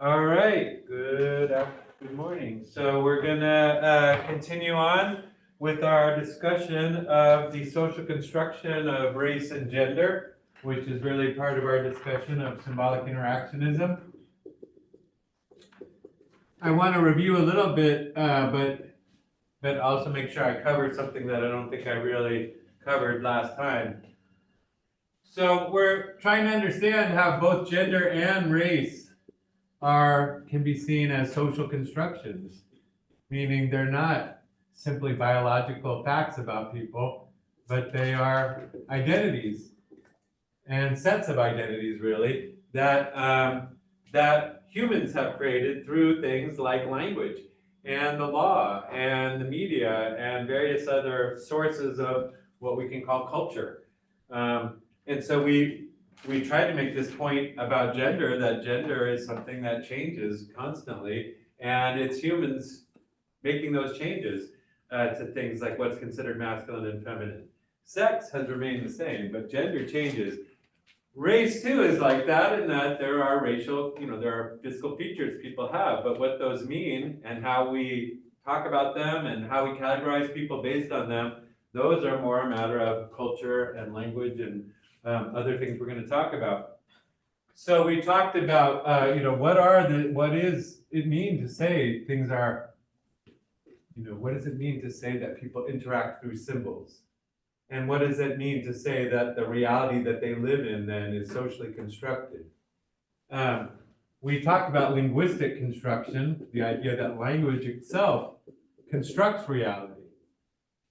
All right, good morning. So we're gonna continue on with our discussion of the social construction of race and gender, which is really part of our discussion of symbolic interactionism. I want to review a little bit, but also make sure I cover something that I don't think I really covered last time. So we're trying to understand how both gender and race can be seen as social constructions, meaning they're not simply biological facts about people, but they are identities and sets of identities, really, that humans have created through things like language and the law and the media and various other sources of what we can call culture. And so we tried to make this point about gender, that gender is something that changes constantly, and it's humans making those changes to things like what's considered masculine and feminine. Sex has remained the same, but gender changes. Race too is like that, in that there are racial, there are physical features people have, but what those mean and how we talk about them and how we categorize people based on them, those are more a matter of culture and language and other things we're going to talk about. So we talked about, what does it mean to say things are, what does it mean to say that people interact through symbols? And what does it mean to say that the reality that they live in then is socially constructed? We talked about linguistic construction, the idea that language itself constructs reality.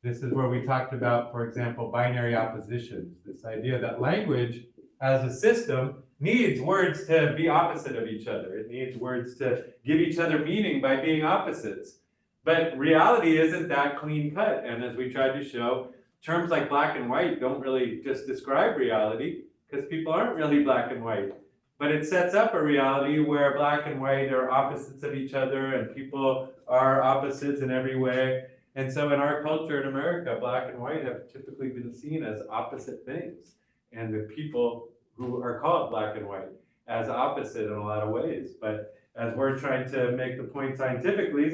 This is where we talked about, for example, binary oppositions, this idea that language as a system needs words to be opposite of each other. It needs words to give each other meaning by being opposites. But reality isn't that clean cut. And as we tried to show, terms like black and white don't really just describe reality, because people aren't really black and white. But it sets up a reality where black and white are opposites of each other and people are opposites in every way. And so in our culture in America, black and white have typically been seen as opposite things. And the people who are called black and white as opposite in a lot of ways. But as we're trying to make the point scientifically,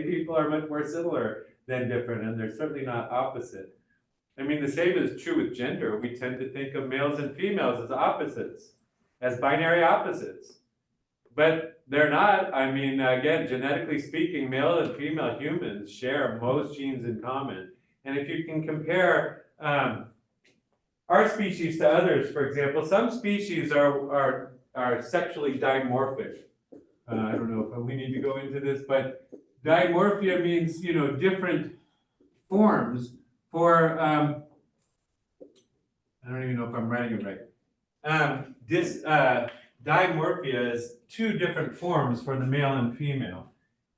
people are much more similar than different, and they're certainly not opposite. I mean, the same is true with gender. We tend to think of males and females as opposites, as binary opposites. But they're not. I mean, again, genetically speaking, male and female humans share most genes in common. And if you can compare our species to others, for example, some species are sexually dimorphic. I don't know if we need to go into this, but dimorphia means, different forms for, I don't even know if I'm writing it right. Dimorphia is two different forms for the male and female.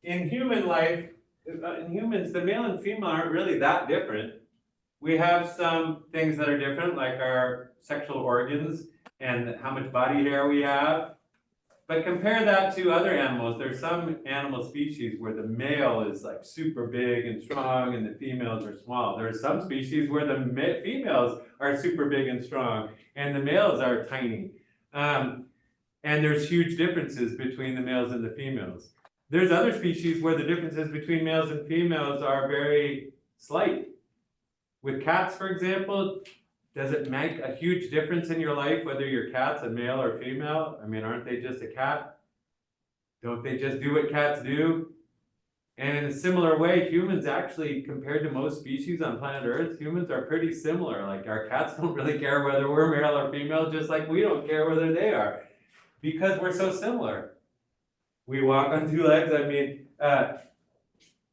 In human life, in humans, the male and female aren't really that different. We have some things that are different, like our sexual organs and how much body hair we have. But compare that to other animals. There's some animal species where the male is like super big and strong and the females are small. There are some species where the females are super big and strong and the males are tiny. And there's huge differences between the males and the females. There's other species where the differences between males and females are very slight. With cats, for example, does it make a huge difference in your life whether your cat's a male or female? I mean, aren't they just a cat? Don't they just do what cats do? And in a similar way, humans actually, compared to most species on planet Earth, humans are pretty similar. Like our cats don't really care whether we're male or female, just like we don't care whether they are, because we're so similar. We walk on two legs. I mean,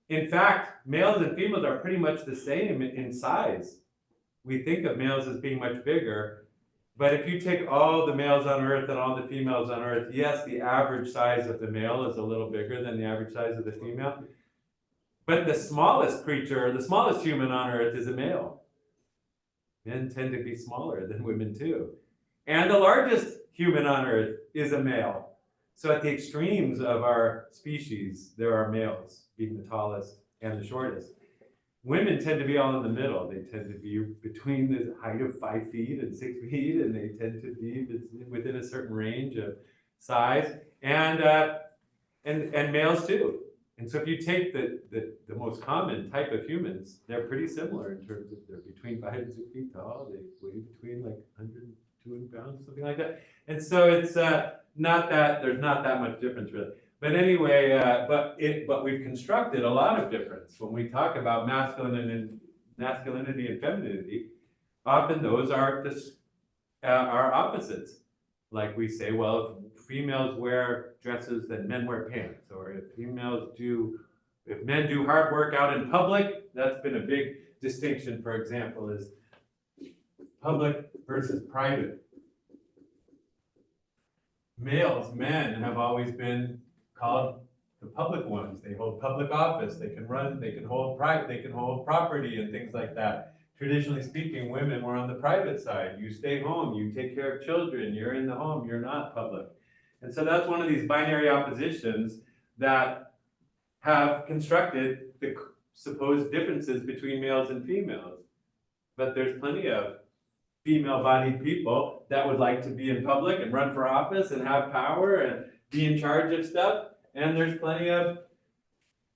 in fact, males and females are pretty much the same in size. We think of males as being much bigger, but if you take all the males on Earth and all the females on Earth, yes, the average size of the male is a little bigger than the average size of the female, but the smallest creature, the smallest human on Earth is a male. Men tend to be smaller than women too. And the largest human on Earth is a male. So at the extremes of our species, there are males being the tallest and the shortest. Women tend to be all in the middle. They tend to be between the height of 5 feet and 6 feet, and they tend to be within a certain range of size, and males too. And so if you take the most common type of humans, they're pretty similar in terms of they're between 5 and 6 feet tall. They weigh between like 100 200 pounds, something like that. And so it's not that there's not that much difference really. But anyway, but we've constructed a lot of difference when we talk about masculinity and femininity. Often those are opposites. Like we say, well, if females wear dresses, then men wear pants. Or if men do hard work out in public, that's been a big distinction, for example, is public versus private. Men have always been called the public ones. They hold public office, they can hold property and things like that. Traditionally speaking, women were on the private side. You stay home, you take care of children, you're in the home, you're not public. And so that's one of these binary oppositions that have constructed the supposed differences between males and females. But there's plenty of female-bodied people that would like to be in public and run for office and have power and be in charge of stuff. And there's plenty of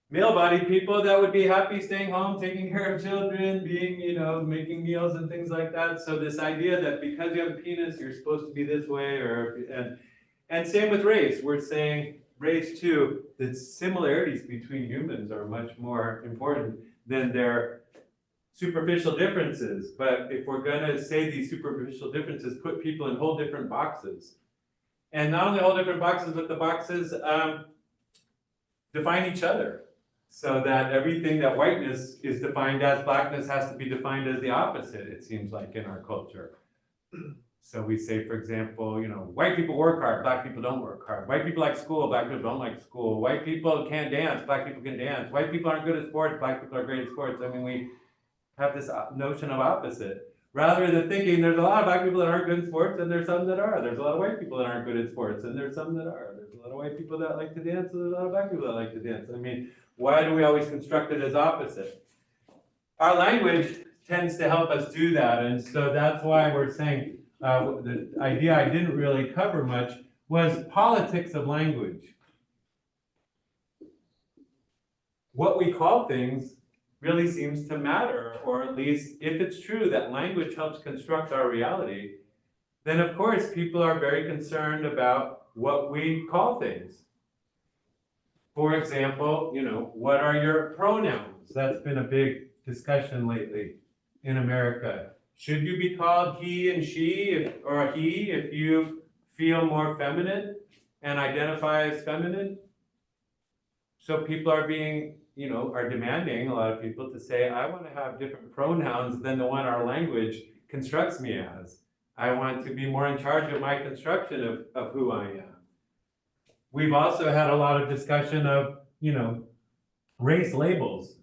male-bodied people that would be happy staying home, taking care of children, being, making meals and things like that. So this idea that because you have a penis, you're supposed to be this way, and same with race. We're saying race too, that similarities between humans are much more important than their superficial differences. But if we're gonna say these superficial differences put people in whole different boxes, and not only whole different boxes, but the boxes define each other. So that everything that whiteness is defined as, blackness has to be defined as the opposite, it seems like, in our culture. So we say, for example, white people work hard, black people don't work hard. White people like school, black people don't like school. White people can't dance, black people can dance. White people aren't good at sports, black people are great at sports. I mean, we have this notion of opposite. Rather than thinking there's a lot of black people that aren't good at sports and there's some that are. There's a lot of white people that aren't good at sports and there's some that are. There's a lot of white people that like to dance and there's a lot of black people that like to dance. I mean, why do we always construct it as opposite? Our language tends to help us do that, and so that's why we're saying the idea I didn't really cover much was politics of language. What we call things really seems to matter, or at least if it's true that language helps construct our reality, then of course people are very concerned about what we call things. For example, what are your pronouns? That's been a big discussion lately in America. Should you be called he and she, or he, if you feel more feminine and identify as feminine? So people are are demanding, a lot of people, to say, I want to have different pronouns than the one our language constructs me as. I want to be more in charge of my construction of who I am. We've also had a lot of discussion of, race labels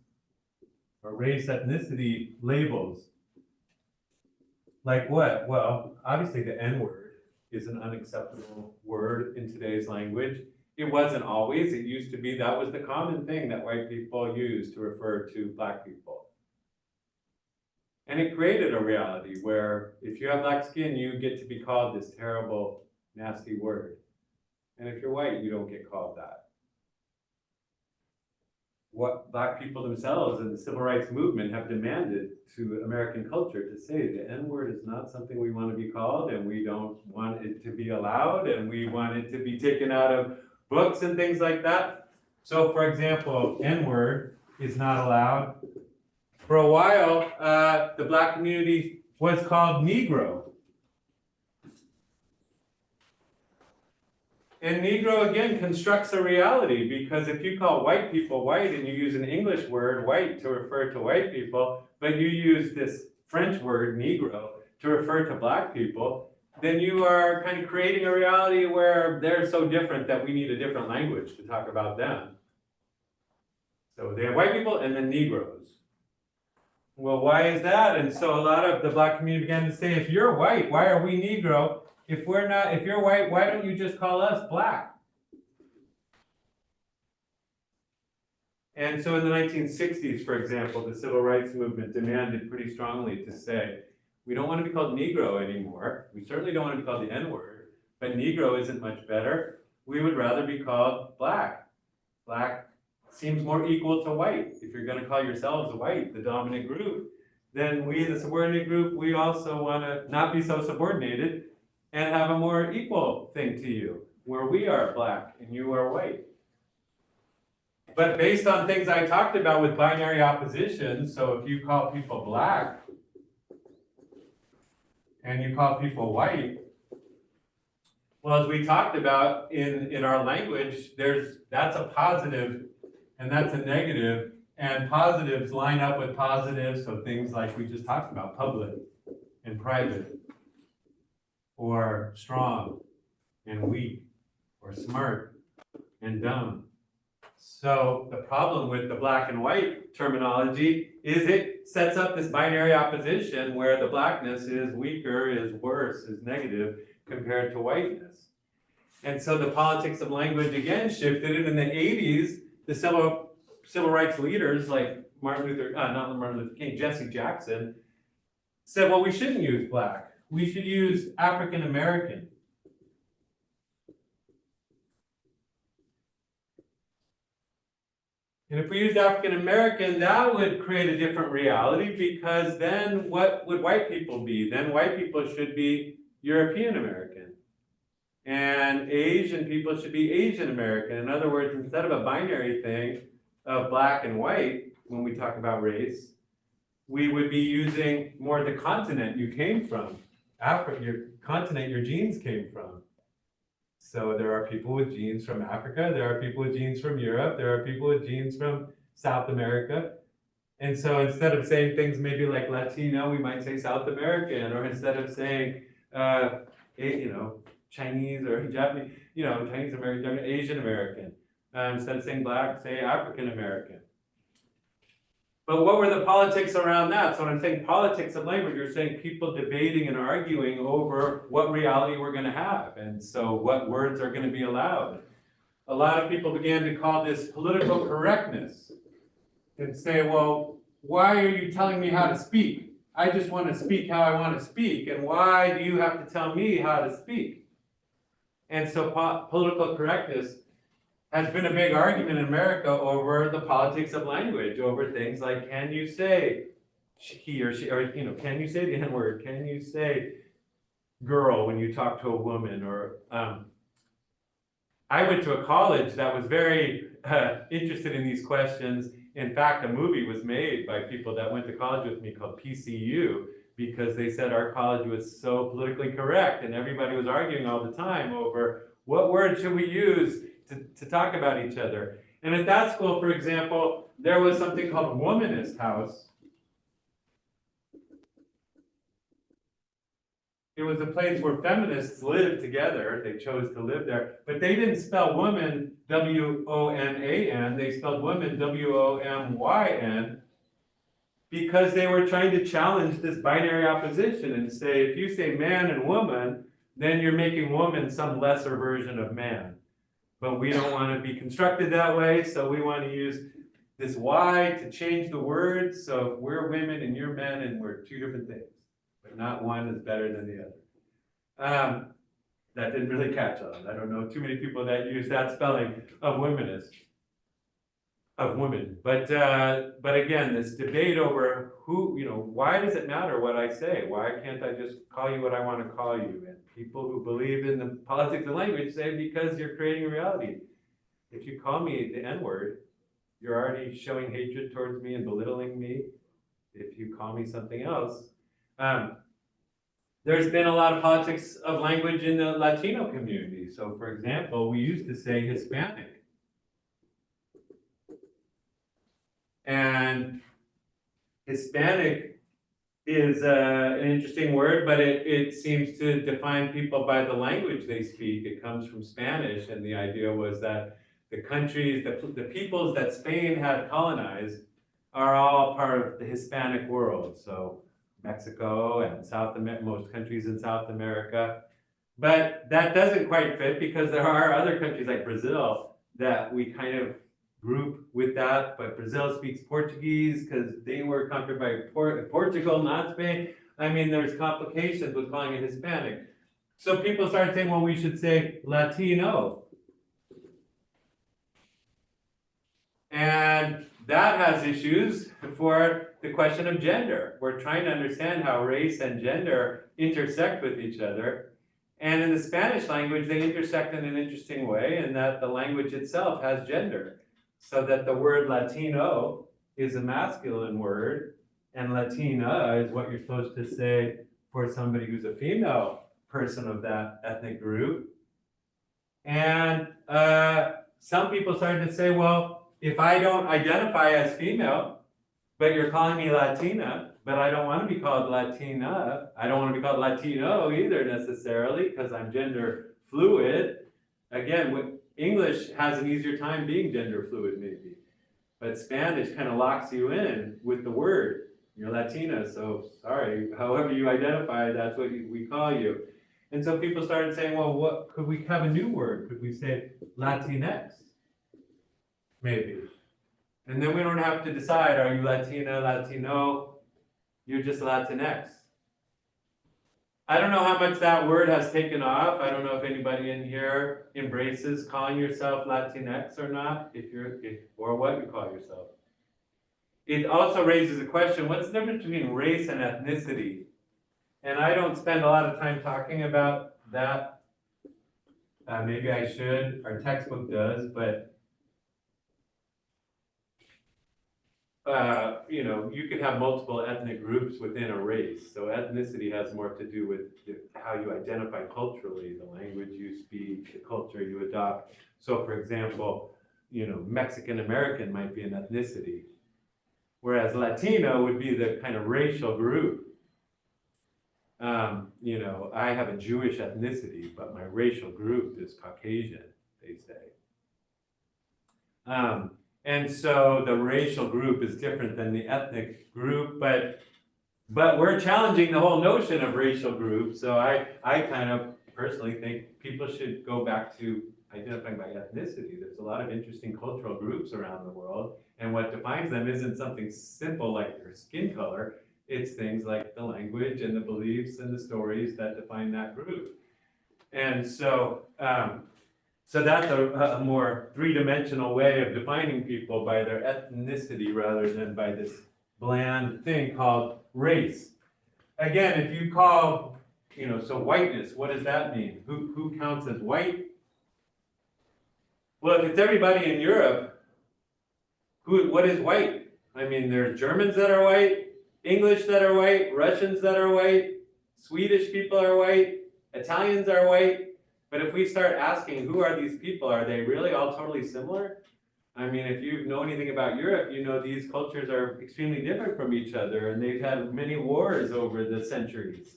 or race ethnicity labels. Like what? Well, obviously the N-word is an unacceptable word in today's language. It wasn't always. It used to be that was the common thing that white people used to refer to black people. And it created a reality where if you have black skin, you get to be called this terrible, nasty word. And if you're white, you don't get called that. What black people themselves and the civil rights movement have demanded to American culture to say the N-word is not something we want to be called, and we don't want it to be allowed, and we want it to be taken out of books and things like that. So for example, N-word is not allowed. For a while, the black community was called Negro. And Negro, again, constructs a reality, because if you call white people white and you use an English word, white, to refer to white people, but you use this French word, Negro, to refer to black people, then you are kind of creating a reality where they're so different that we need a different language to talk about them. So they have white people and then Negroes. Well, why is that? And so a lot of the black community began to say, if you're white, why are we Negro? If you're white, why don't you just call us black? And so in the 1960s, for example, the civil rights movement demanded pretty strongly to say, we don't want to be called Negro anymore. We certainly don't want to be called the N-word, but Negro isn't much better. we would rather be called black. Black seems more equal to white. If you're going to call yourselves white, the dominant group, then we, the subordinate group, we also want to not be so subordinated and have a more equal thing to you, where we are black and you are white. But based on things I talked about with binary opposition, so if you call people black and you call people white, well, as we talked about in our language, that's a positive and that's a negative, and positives line up with positives, so things like we just talked about, public and private, or strong and weak, or smart and dumb. So the problem with the black and white terminology is it sets up this binary opposition where the blackness is weaker, is worse, is negative compared to whiteness. And so the politics of language again shifted, and in the 80s, the civil rights leaders like not Martin Luther King, Jesse Jackson, said, well, we shouldn't use black. We should use African American. And if we used African American, that would create a different reality, because then what would white people be? Then white people should be European American. And Asian people should be Asian American. In other words, instead of a binary thing of black and white, when we talk about race, we would be using more the continent you came from. Africa, your continent your genes came from. So there are people with genes from Africa, there are people with genes from Europe, there are people with genes from South America. And so instead of saying things maybe like Latino, we might say South American, or instead of saying, Chinese or Japanese, Chinese American, Asian American. Instead of saying black, say African American. But what were the politics around that? So when I'm saying politics of language, you're saying people debating and arguing over what reality we're going to have. And so what words are going to be allowed. A lot of people began to call this political correctness and say, well, why are you telling me how to speak? I just want to speak how I want to speak. And why do you have to tell me how to speak? And so political correctness has been a big argument in America over the politics of language, over things like, can you say he or she, or can you say the N-word? Can you say girl when you talk to a woman? Or I went to a college that was very interested in these questions. In fact, a movie was made by people that went to college with me called PCU, because they said our college was so politically correct, and everybody was arguing all the time over what word should we use to talk about each other. And at that school, for example, there was something called Womanist House. It was a place where feminists lived together. They chose to live there, but they didn't spell woman W-O-M-A-N. They spelled woman W-O-M-Y-N, because they were trying to challenge this binary opposition and say, if you say man and woman, then you're making woman some lesser version of man. But we don't want to be constructed that way, so we want to use this Y to change the words. So we're women and you're men, and we're two different things, but not one is better than the other. That didn't really catch on. I don't know too many people that use that spelling of womanist, of women. But again, this debate over why does it matter what I say? Why can't I just call you what I want to call you? And people who believe in the politics of language say, because you're creating a reality. If you call me the N-word, you're already showing hatred towards me and belittling me. If you call me something else. There's been a lot of politics of language in the Latino community. So for example, we used to say Hispanic. And Hispanic is an interesting word, but it seems to define people by the language they speak. It comes from Spanish, and the idea was that the countries, the peoples that Spain had colonized are all part of the Hispanic world. So Mexico and most countries in South America. But that doesn't quite fit, because there are other countries like Brazil that we kind of group with that, but Brazil speaks Portuguese because they were conquered by Portugal, not Spain. I mean, there's complications with calling it Hispanic. So people started saying, well, we should say Latino. And that has issues for the question of gender. We're trying to understand how race and gender intersect with each other. And in the Spanish language, they intersect in an interesting way in that the language itself has gender. So that the word Latino is a masculine word, and Latina is what you're supposed to say for somebody who's a female person of that ethnic group. And some people started to say, well, if I don't identify as female, but you're calling me Latina, but I don't want to be called Latina, I don't want to be called Latino either necessarily, because I'm gender fluid. Again, English has an easier time being gender fluid maybe, but Spanish kind of locks you in with the word. You're Latina, so sorry, however you identify, that's what we call you. And so people started saying, well, what could we have a new word? Could we say Latinx? Maybe. And then we don't have to decide, are you Latina, Latino? You're just Latinx. I don't know how much that word has taken off. I don't know if anybody in here embraces calling yourself Latinx or not, or what you call yourself. It also raises a question, what's the difference between race and ethnicity? And I don't spend a lot of time talking about that. Maybe I should, our textbook does, but you could have multiple ethnic groups within a race. So ethnicity has more to do with how you identify culturally, the language you speak, the culture you adopt. So for example, Mexican American might be an ethnicity, whereas Latino would be the kind of racial group. I have a Jewish ethnicity, but my racial group is Caucasian, they say. And so the racial group is different than the ethnic group, but we're challenging the whole notion of racial groups. So I kind of personally think people should go back to identifying by ethnicity. There's a lot of interesting cultural groups around the world, and what defines them isn't something simple like their skin color. It's things like the language and the beliefs and the stories that define that group. And so that's a more three-dimensional way of defining people by their ethnicity rather than by this bland thing called race. Again, if you call, so whiteness, what does that mean? Who counts as white? Well, if it's everybody in Europe, what is white? I mean, there's Germans that are white, English that are white, Russians that are white, Swedish people are white, Italians are white. But if we start asking, who are these people? Are they really all totally similar? I mean, if you know anything about Europe, these cultures are extremely different from each other, and they've had many wars over the centuries.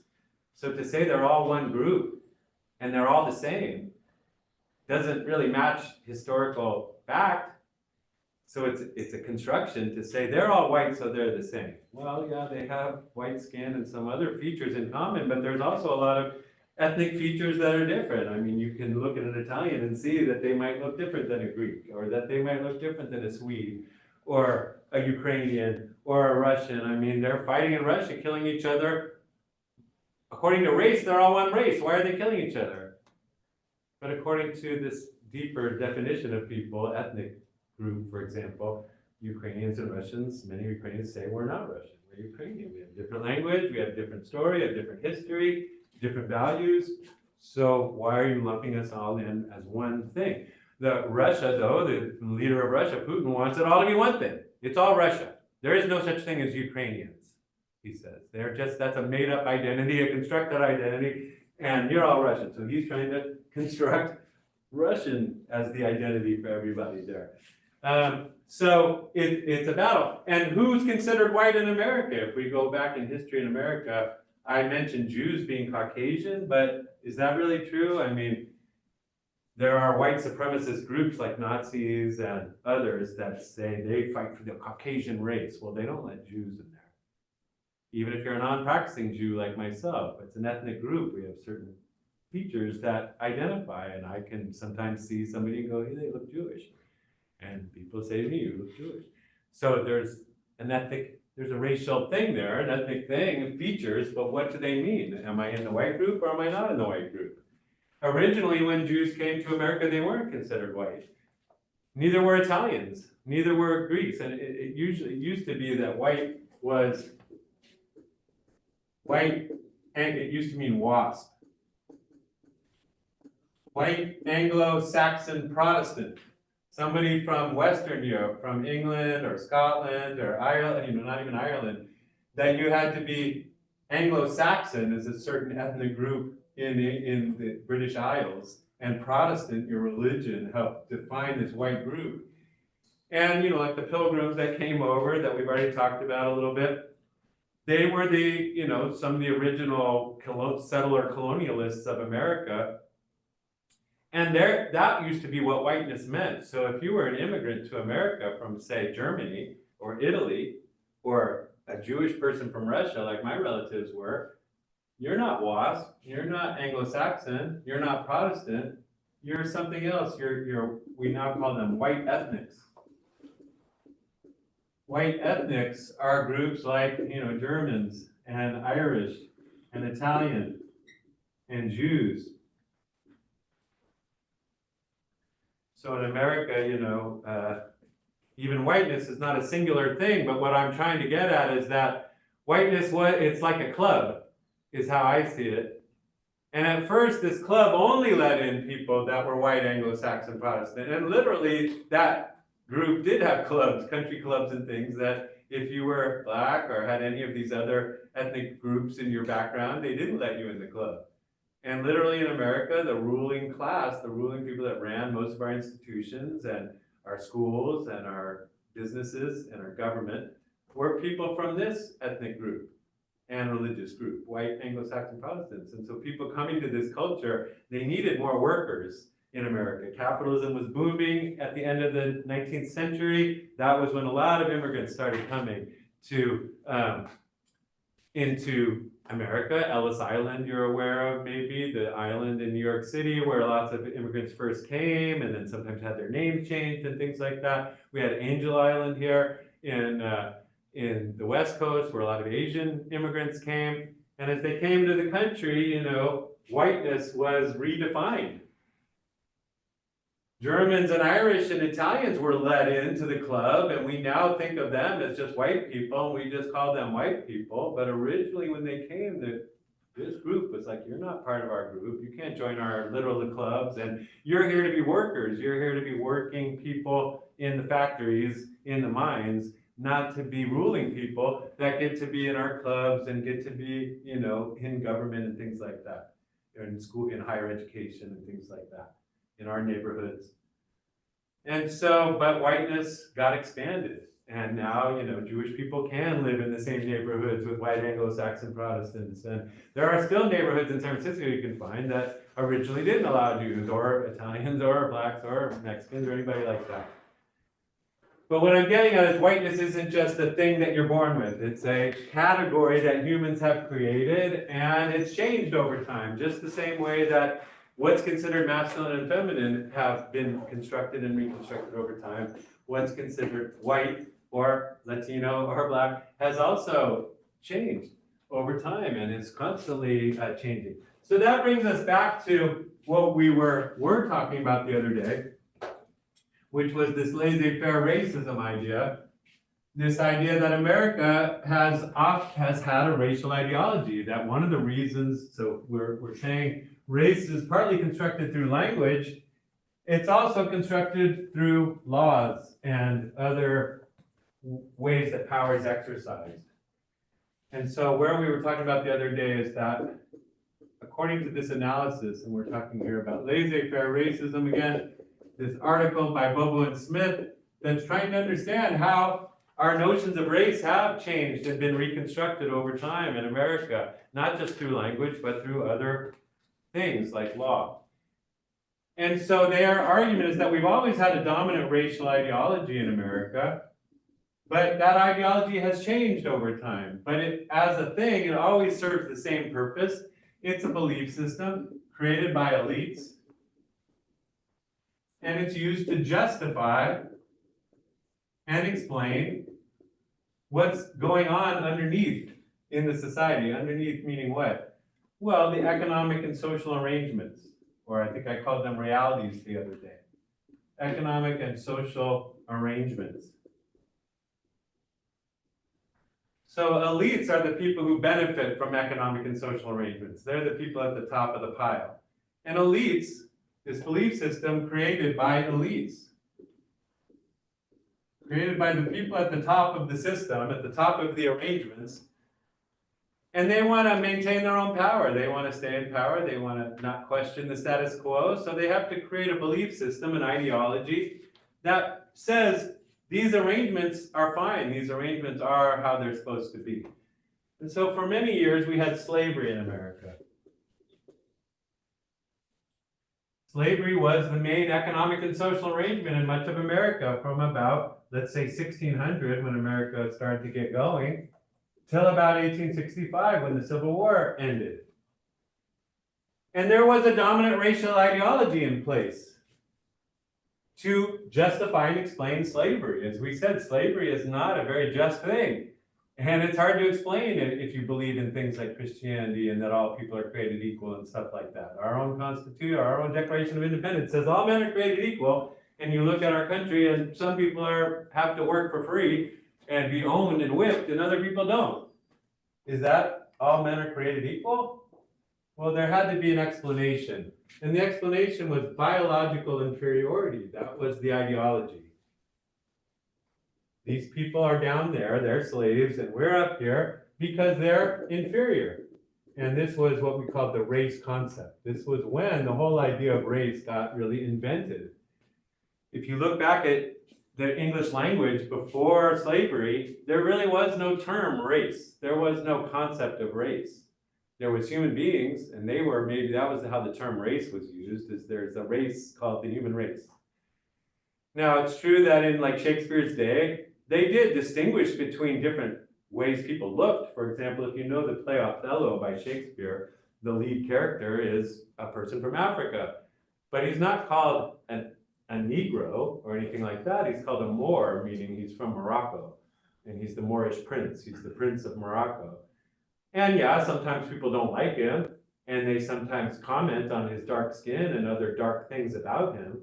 So to say they're all one group and they're all the same doesn't really match historical fact. So it's a construction to say they're all white, so they're the same. Well, yeah, they have white skin and some other features in common, but there's also a lot of ethnic features that are different. I mean, you can look at an Italian and see that they might look different than a Greek, or that they might look different than a Swede, or a Ukrainian, or a Russian. I mean, they're fighting in Russia, killing each other. According to race, they're all one race. Why are they killing each other? But according to this deeper definition of people, ethnic group, for example, Ukrainians and Russians, many Ukrainians say we're not Russian, we're Ukrainian. We have a different language, we have a different story, we have different history, different values. So why are you lumping us all in as one thing? Russia, though, the leader of Russia, Putin, wants it all to be one thing. It's all Russia. There is no such thing as Ukrainians, he says. That's a made-up identity, a constructed identity, and you're all Russian. So he's trying to construct Russian as the identity for everybody there. So it's a battle. And who's considered white in America? If we go back in history in America, I mentioned Jews being Caucasian, but is that really true? I mean, there are white supremacist groups like Nazis and others that say they fight for the Caucasian race. Well, they don't let Jews in there. Even if you're a non-practicing Jew like myself, it's an ethnic group. We have certain features that identify, and I can sometimes see somebody and go, hey, they look Jewish. And people say to me, you look Jewish. So there's a racial thing there, an ethnic thing, features, but what do they mean? Am I in the white group or am I not in the white group? Originally, when Jews came to America, they weren't considered white. Neither were Italians. Neither were Greeks. And it usually used to be that white, and it used to mean wasp. White Anglo-Saxon Protestant. Somebody from Western Europe, from England or Scotland or Ireland, not even Ireland, that you had to be Anglo-Saxon as a certain ethnic group in the British Isles, and Protestant, your religion, helped define this white group. And, like the pilgrims that came over that we've already talked about a little bit, they were some of the original settler colonialists of America. And that used to be what whiteness meant. So if you were an immigrant to America from, say, Germany or Italy, or a Jewish person from Russia, like my relatives were, you're not WASP, you're not Anglo-Saxon, you're not Protestant, you're something else. We now call them white ethnics. White ethnics are groups like, Germans and Irish and Italian and Jews. So in America, even whiteness is not a singular thing, but what I'm trying to get at is that whiteness, it's like a club, is how I see it. And at first, this club only let in people that were white Anglo-Saxon Protestant. And literally, that group did have clubs, country clubs and things, that if you were Black or had any of these other ethnic groups in your background, they didn't let you in the club. And literally in America, the ruling class, the ruling people that ran most of our institutions and our schools and our businesses and our government were people from this ethnic group and religious group, white Anglo-Saxon Protestants. And so people coming to this culture, they needed more workers in America. Capitalism was booming at the end of the 19th century. That was when a lot of immigrants started coming into America. Ellis Island, you're aware of, maybe, the island in New York City where lots of immigrants first came and then sometimes had their names changed and things like that. We had Angel Island here in the West Coast where a lot of Asian immigrants came. And as they came to the country, whiteness was redefined. Germans and Irish and Italians were let into the club, and we now think of them as just white people, and we just call them white people. But originally when they came, this group was like, you're not part of our group. You can't join our literal clubs, and you're here to be workers. You're here to be working people in the factories, in the mines, not to be ruling people that get to be in our clubs and get to be, in government and things like that, in school, in higher education and things like that, in our neighborhoods. And so, but whiteness got expanded. And now, Jewish people can live in the same neighborhoods with white Anglo-Saxon Protestants. And there are still neighborhoods in San Francisco you can find that originally didn't allow Jews or Italians or Blacks or Mexicans or anybody like that. But what I'm getting at is whiteness isn't just a thing that you're born with. It's a category that humans have created, and it's changed over time, just the same way that what's considered masculine and feminine have been constructed and reconstructed over time. What's considered white or Latino or Black has also changed over time and is constantly changing. So that brings us back to what we were talking about the other day, which was this laissez faire racism idea. This idea that America has had a racial ideology, that one of the reasons, so we're saying race is partly constructed through language, it's also constructed through laws and other ways that power is exercised. And so where we were talking about the other day is that according to this analysis, and we're talking here about laissez faire racism again, this article by Bobo and Smith that's trying to understand how our notions of race have changed and been reconstructed over time in America, not just through language, but through other things like law. And so their argument is that we've always had a dominant racial ideology in America, but that ideology has changed over time. But as a thing, it always serves the same purpose. It's a belief system created by elites, and it's used to justify and explain what's going on underneath in the society. Underneath meaning what? Well, the economic and social arrangements, or I think I called them realities the other day. economic and social arrangements. So elites are the people who benefit from economic and social arrangements. They're the people at the top of the pile. And elites, this belief system created by elites, created by the people at the top of the system, at the top of the arrangements, and they want to maintain their own power. They want to stay in power. They want to not question the status quo. So they have to create a belief system, an ideology that says these arrangements are fine. These arrangements are how they're supposed to be. And so for many years, we had slavery in America. Slavery was the main economic and social arrangement in much of America from about, let's say, 1600, when America started to get going, till about 1865, when the Civil War ended. And there was a dominant racial ideology in place to justify and explain slavery. As we said, slavery is not a very just thing. And it's hard to explain if you believe in things like Christianity and that all people are created equal and stuff like that. Our own Constitution, our own Declaration of Independence says all men are created equal. And you look at our country and some people have to work for free and be owned and whipped, and other people don't. Is that all men are created equal? Well, there had to be an explanation. And the explanation was biological inferiority. That was the ideology. These people are down there, they're slaves, and we're up here because they're inferior. And this was what we called the race concept. This was when the whole idea of race got really invented. If you look back at the English language before slavery, there really was no term race. There was no concept of race. There was human beings, and they were, maybe that was how the term race was used, is there's a race called the human race. Now, it's true that in like Shakespeare's day, they did distinguish between different ways people looked. For example, if you know the play Othello by Shakespeare, the lead character is a person from Africa, but he's not called a Negro or anything like that. He's called a Moor, meaning he's from Morocco, and he's the Moorish prince. He's the prince of Morocco. And yeah, sometimes people don't like him, and they sometimes comment on his dark skin and other dark things about him,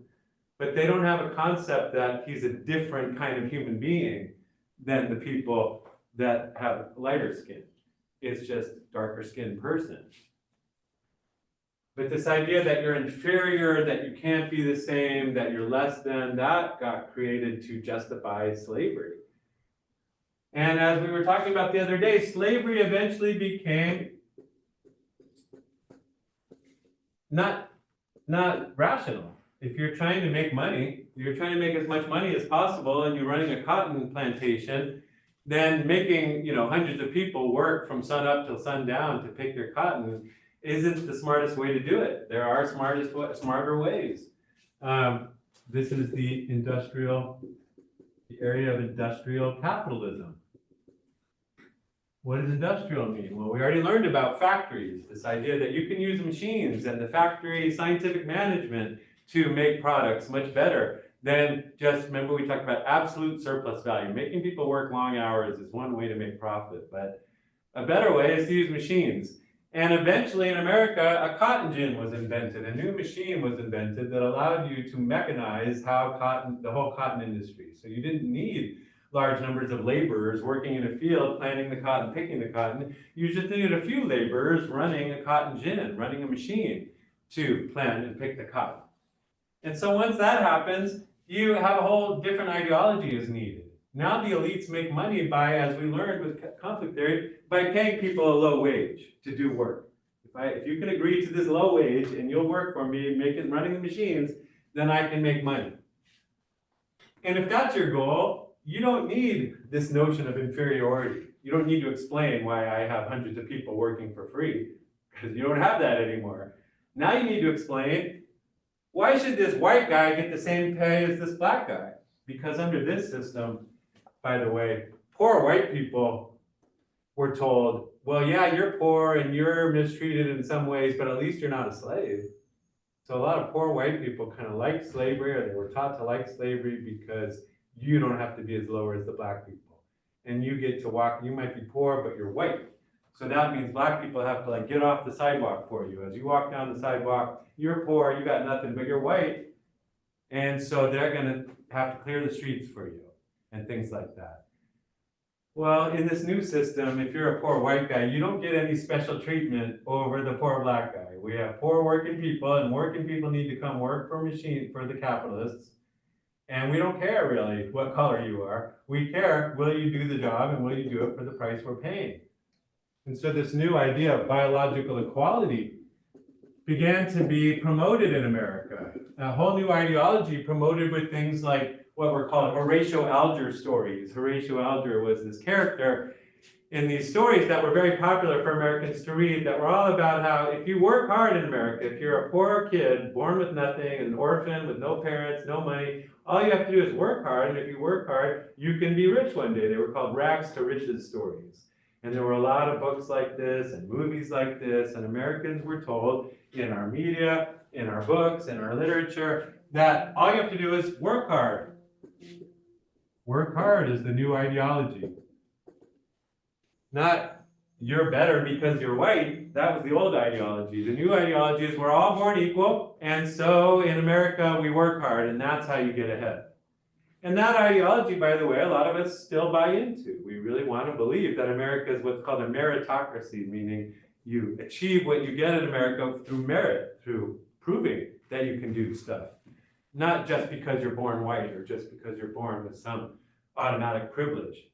but they don't have a concept that he's a different kind of human being than the people that have lighter skin. It's just darker skinned person. But this idea that you're inferior, that you can't be the same, that you're less than, that got created to justify slavery. And as we were talking about the other day, slavery eventually became not rational. If you're trying to make money, you're trying to make as much money as possible, and you're running a cotton plantation, then making hundreds of people work from sun up till sundown to pick your cotton isn't the smartest way to do it. There are smarter ways. This is the area of industrial capitalism. What does industrial mean? Well, we already learned about factories, this idea that you can use machines and the factory scientific management to make products much better than just, remember we talked about absolute surplus value. Making people work long hours is one way to make profit, but a better way is to use machines. And eventually in America, a cotton gin was invented. A new machine was invented that allowed you to mechanize the whole cotton industry. So you didn't need large numbers of laborers working in a field, planting the cotton, picking the cotton. You just needed a few laborers running a cotton gin, running a machine to plant and pick the cotton. And so once that happens, you have a whole different ideology is needed. Now the elites make money by, as we learned with conflict theory, by paying people a low wage to do work. If you can agree to this low wage and you'll work for me, running the machines, then I can make money. And if that's your goal, you don't need this notion of inferiority. You don't need to explain why I have hundreds of people working for free, because you don't have that anymore. Now you need to explain, why should this white guy get the same pay as this black guy? Because under this system, by the way, poor white people were told, well, yeah, you're poor and you're mistreated in some ways, but at least you're not a slave. So a lot of poor white people kind of like slavery, or they were taught to like slavery because you don't have to be as low as the black people. And you get to walk, you might be poor, but you're white. So that means black people have to get off the sidewalk for you. As you walk down the sidewalk, you're poor, you got nothing, but you're white. And so they're going to have to clear the streets for you and things like that. Well, in this new system, if you're a poor white guy, you don't get any special treatment over the poor black guy. We have poor working people, and working people need to come work for the capitalists. And we don't care really what color you are. We care, will you do the job and will you do it for the price we're paying? And so this new idea of biological equality began to be promoted in America. A whole new ideology promoted with things like what were called Horatio Alger stories. Horatio Alger was this character in these stories that were very popular for Americans to read, that were all about how if you work hard in America, if you're a poor kid, born with nothing, an orphan with no parents, no money, all you have to do is work hard, and if you work hard, you can be rich one day. They were called rags to riches stories. And there were a lot of books like this and movies like this, and Americans were told in our media, in our books, in our literature, that all you have to do is work hard. Work hard is the new ideology. Not you're better because you're white. That was the old ideology. The new ideology is we're all born equal, and so in America we work hard, and that's how you get ahead. And that ideology, by the way, a lot of us still buy into. We really want to believe that America is what's called a meritocracy, meaning you achieve what you get in America through merit, through proving that you can do stuff. Not just because you're born white or just because you're born with some automatic privilege.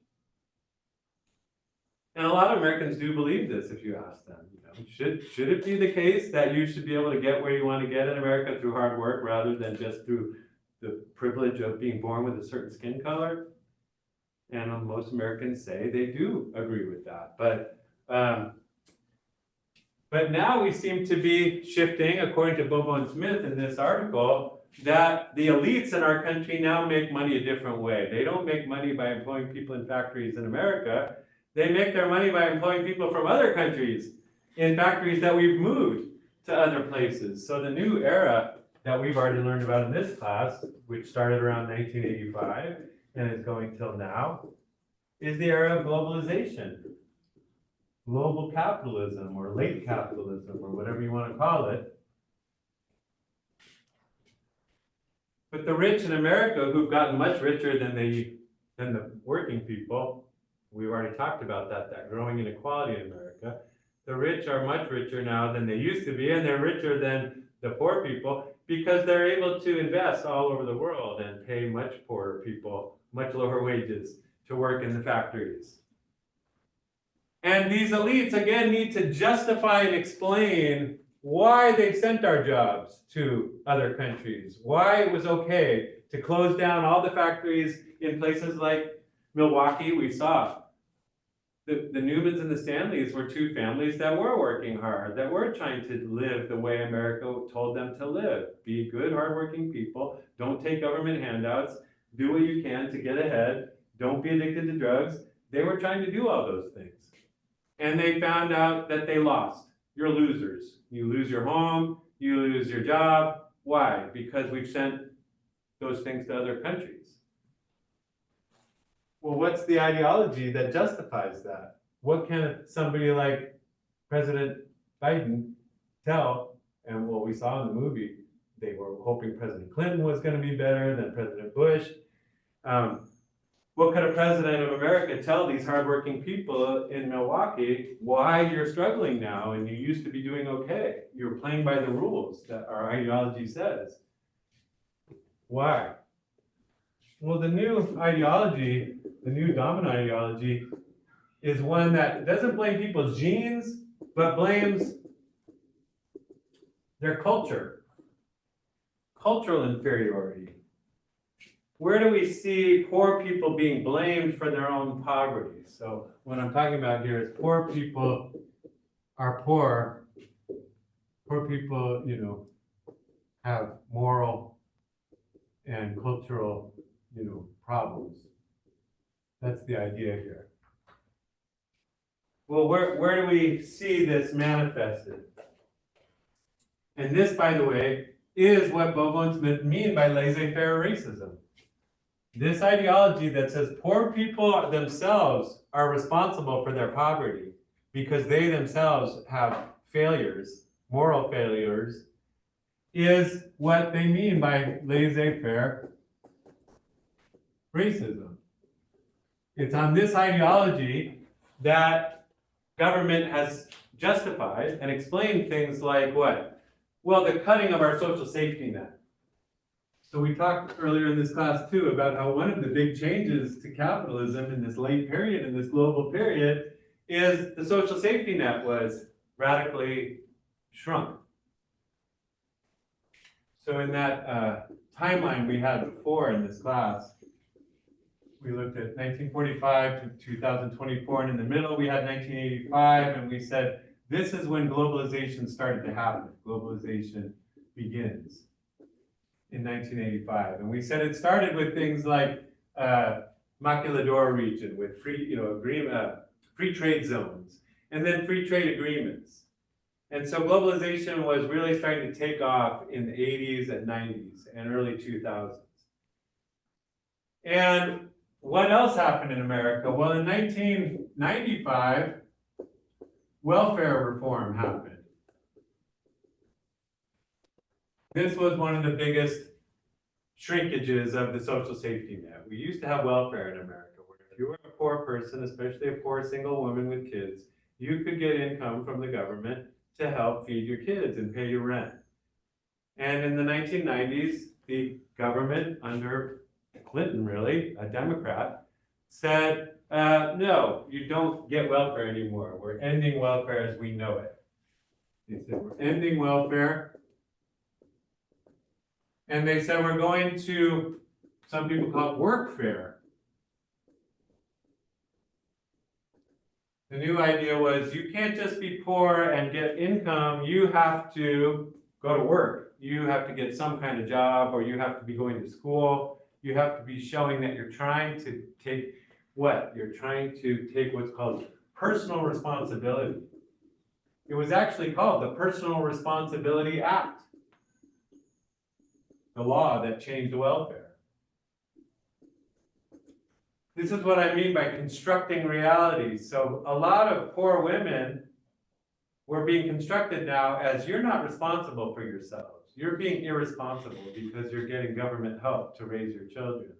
And a lot of Americans do believe this if you ask them. Should it be the case that you should be able to get where you want to get in America through hard work rather than just through the privilege of being born with a certain skin color? And most Americans say they do agree with that. But now we seem to be shifting, according to Bobo and Smith in this article, that the elites in our country now make money a different way. They don't make money by employing people in factories in America. They make their money by employing people from other countries in factories that we've moved to other places. So the new era that we've already learned about in this class, which started around 1985 and is going till now, is the era of globalization. Global capitalism, or late capitalism, or whatever you want to call it. But the rich in America, who've gotten much richer than the working people, we've already talked about that growing inequality in America. The rich are much richer now than they used to be, and they're richer than the poor people because they're able to invest all over the world and pay much poorer people much lower wages to work in the factories. And these elites, again, need to justify and explain why they've sent our jobs to other countries, why it was okay to close down all the factories in places like Milwaukee. We saw the Newmans and the Stanleys were two families that were working hard, that were trying to live the way America told them to live. Be good, hardworking people. Don't take government handouts. Do what you can to get ahead. Don't be addicted to drugs. They were trying to do all those things. And they found out that they lost. You're losers. You lose your home. You lose your job. Why? Because we've sent those things to other countries. Well, what's the ideology that justifies that? What can somebody like President Biden tell? And what we saw in the movie, they were hoping President Clinton was going to be better than President Bush. What could a president of America tell these hardworking people in Milwaukee why you're struggling now and you used to be doing okay? You're playing by the rules that our ideology says. Why? Well, the new ideology, the new dominant ideology, is one that doesn't blame people's genes, but blames their culture, cultural inferiority. Where do we see poor people being blamed for their own poverty? So what I'm talking about here is poor people are poor. Poor people, have moral and cultural, problems. That's the idea here. Well, where do we see this manifested? And this, by the way, is what Bobo and Smith mean by laissez faire racism. This ideology that says poor people themselves are responsible for their poverty because they themselves have failures, moral failures, is what they mean by laissez faire racism. It's on this ideology that government has justified and explained things like what? Well, the cutting of our social safety net. So we talked earlier in this class too about how one of the big changes to capitalism in this late period, in this global period, is the social safety net was radically shrunk. So in that timeline we had before in this class, we looked at 1945 to 2024, and in the middle we had 1985, and we said this is when globalization started to happen. Globalization begins in 1985, and we said it started with things like Maquiladora region with free, free trade zones, and then free trade agreements. And so globalization was really starting to take off in the 80s and 90s and early 2000s. And what else happened in America? Well, in 1995, welfare reform happened. This was one of the biggest shrinkages of the social safety net. We used to have welfare in America, where if you were a poor person, especially a poor single woman with kids, you could get income from the government to help feed your kids and pay your rent. And in the 1990s, the government under Clinton, really, a Democrat, said, no, you don't get welfare anymore. We're ending welfare as we know it. They said, we're ending welfare. And they said, we're going to, some people call it workfare. The new idea was you can't just be poor and get income, you have to go to work. You have to get some kind of job, or you have to be going to school. You have to be showing that you're trying to take what? You're trying to take what's called personal responsibility. It was actually called the Personal Responsibility Act, the law that changed welfare. This is what I mean by constructing reality. So a lot of poor women were being constructed now as you're not responsible for yourselves. You're being irresponsible because you're getting government help to raise your children.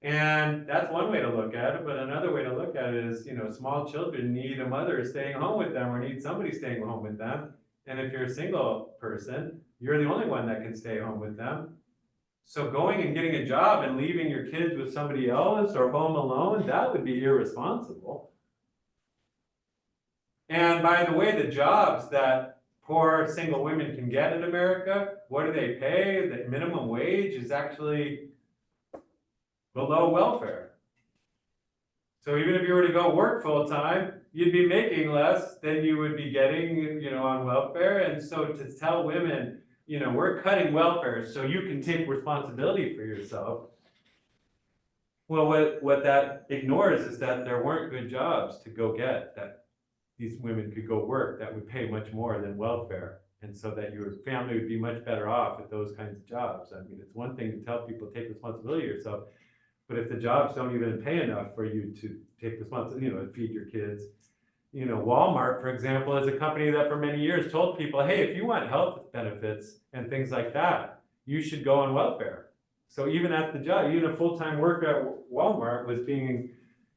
And that's one way to look at it, but another way to look at it is, small children need a mother staying home with them or need somebody staying home with them. And if you're a single person, you're the only one that can stay home with them. So going and getting a job and leaving your kids with somebody else or home alone, that would be irresponsible. And by the way, the jobs that poor single women can get in America, what do they pay? The minimum wage is actually below welfare. So even if you were to go work full time, you'd be making less than you would be getting, on welfare. And so to tell women, we're cutting welfare so you can take responsibility for yourself. Well, what that ignores is that there weren't good jobs to go get that these women could go work that would pay much more than welfare. And so that your family would be much better off with those kinds of jobs. I mean, it's one thing to tell people take responsibility of yourself, but if the jobs don't even pay enough for you to take responsibility, to feed your kids. Walmart, for example, is a company that for many years told people, hey, if you want health benefits and things like that, you should go on welfare. So even at the job, even a full-time worker at Walmart was being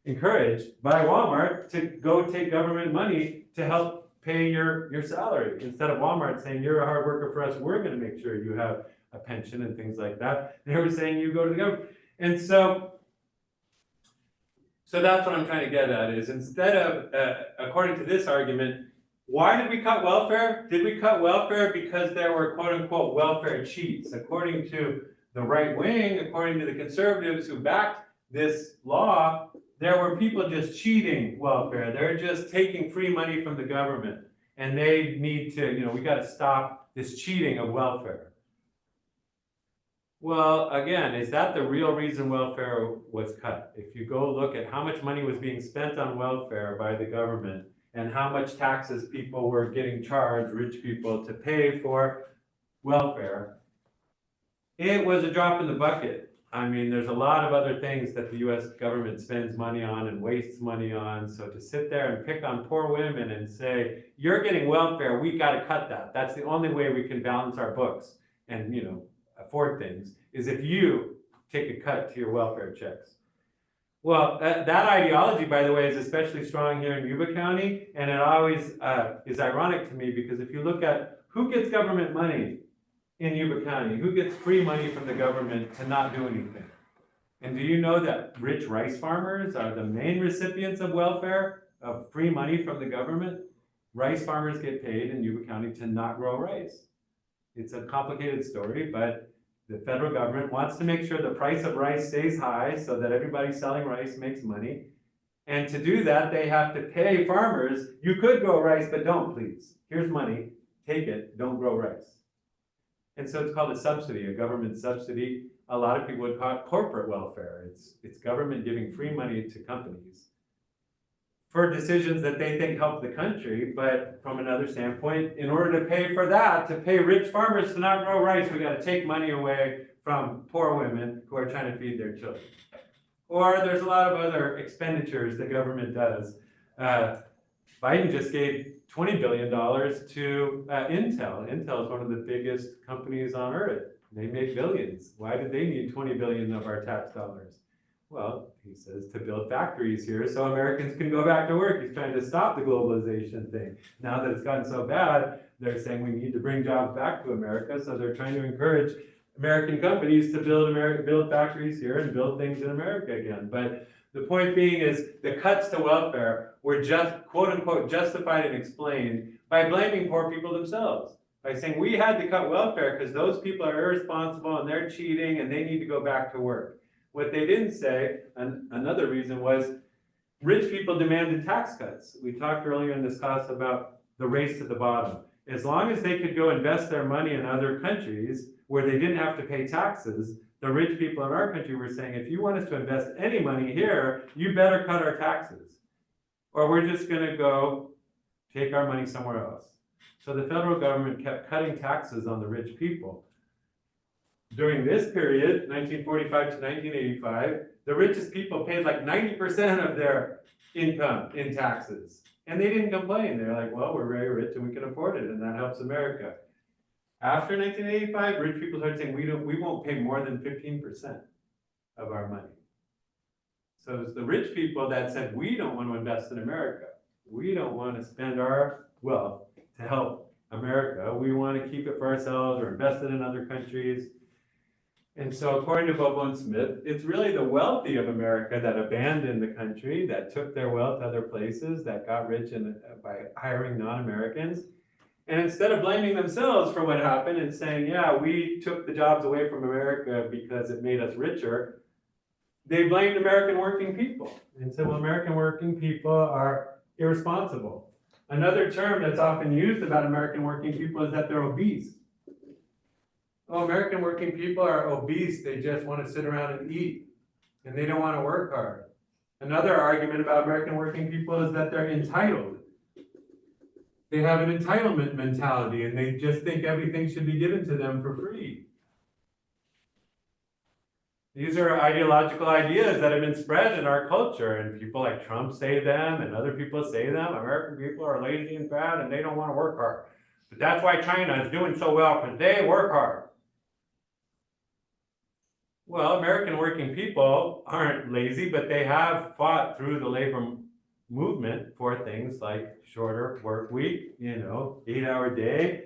encouraged by Walmart to go take government money to help pay your salary. Instead of Walmart saying, you're a hard worker for us, we're going to make sure you have a pension and things like that. They were saying you go to the government. And so that's what I'm trying to get at is instead of, according to this argument, why did we cut welfare? Did we cut welfare because there were quote unquote welfare cheats? According to the right wing, according to the conservatives who backed this law, there were people just cheating welfare. They're just taking free money from the government. And they need to, we got to stop this cheating of welfare. Well, again, is that the real reason welfare was cut? If you go look at how much money was being spent on welfare by the government and how much taxes people were getting charged, rich people, to pay for welfare, it was a drop in the bucket I mean, there's a lot of other things that the US government spends money on and wastes money on. So to sit there and pick on poor women and say, you're getting welfare, we got to cut that. That's the only way we can balance our books and, afford things, is if you take a cut to your welfare checks. Well, that ideology, by the way, is especially strong here in Yuba County, and it always is ironic to me because if you look at who gets government money in Yuba County, who gets free money from the government to not do anything? And do you know that rich rice farmers are the main recipients of welfare, of free money from the government? Rice farmers get paid in Yuba County to not grow rice. It's a complicated story, but the federal government wants to make sure the price of rice stays high so that everybody selling rice makes money. And to do that, they have to pay farmers, you could grow rice, but don't please. Here's money, take it, don't grow rice. And so it's called a subsidy, a government subsidy. A lot of people would call it corporate welfare. It's government giving free money to companies for decisions that they think help the country. But from another standpoint, in order to pay for that, to pay rich farmers to not grow rice, we got to take money away from poor women who are trying to feed their children. Or there's a lot of other expenditures the government does. Biden just gave $20 billion to Intel. Intel is one of the biggest companies on earth. They make billions. Why did they need 20 billion of our tax dollars? Well, he says to build factories here so Americans can go back to work. He's trying to stop the globalization thing. Now that it's gotten so bad, they're saying we need to bring jobs back to America. So they're trying to encourage American companies to build factories here and build things in America again. But the point being is the cuts to welfare were just, quote unquote, justified and explained by blaming poor people themselves. By saying we had to cut welfare because those people are irresponsible and they're cheating and they need to go back to work. What they didn't say, and another reason was rich people demanded tax cuts. We talked earlier in this class about the race to the bottom. As long as they could go invest their money in other countries where they didn't have to pay taxes, the rich people in our country were saying, if you want us to invest any money here, you better cut our taxes. Or we're just going to go take our money somewhere else. So the federal government kept cutting taxes on the rich people. During this period, 1945 to 1985, the richest people paid like 90% of their income in taxes. And they didn't complain. They're like, well, we're very rich and we can afford it, and that helps America. After 1985, rich people started saying, we won't pay more than 15% of our money. So it's the rich people that said, we don't want to invest in America. We don't want to spend our wealth to help America. We want to keep it for ourselves or invest it in other countries. And so according to Bobo and Smith, it's really the wealthy of America that abandoned the country, that took their wealth other places, that got rich by hiring non-Americans. And instead of blaming themselves for what happened and saying, yeah, we took the jobs away from America because it made us richer, they blamed American working people and said, well, American working people are irresponsible. Another term that's often used about American working people is that they're obese. Oh, American working people are obese. They just want to sit around and eat, and they don't want to work hard. Another argument about American working people is that they're entitled. They have an entitlement mentality, and they just think everything should be given to them for free. These are ideological ideas that have been spread in our culture, and people like Trump say them, and other people say them. American people are lazy and fat, and they don't want to work hard. But that's why China is doing so well, because they work hard. Well, American working people aren't lazy, but they have fought through the labor movement for things like shorter work week, 8-hour day,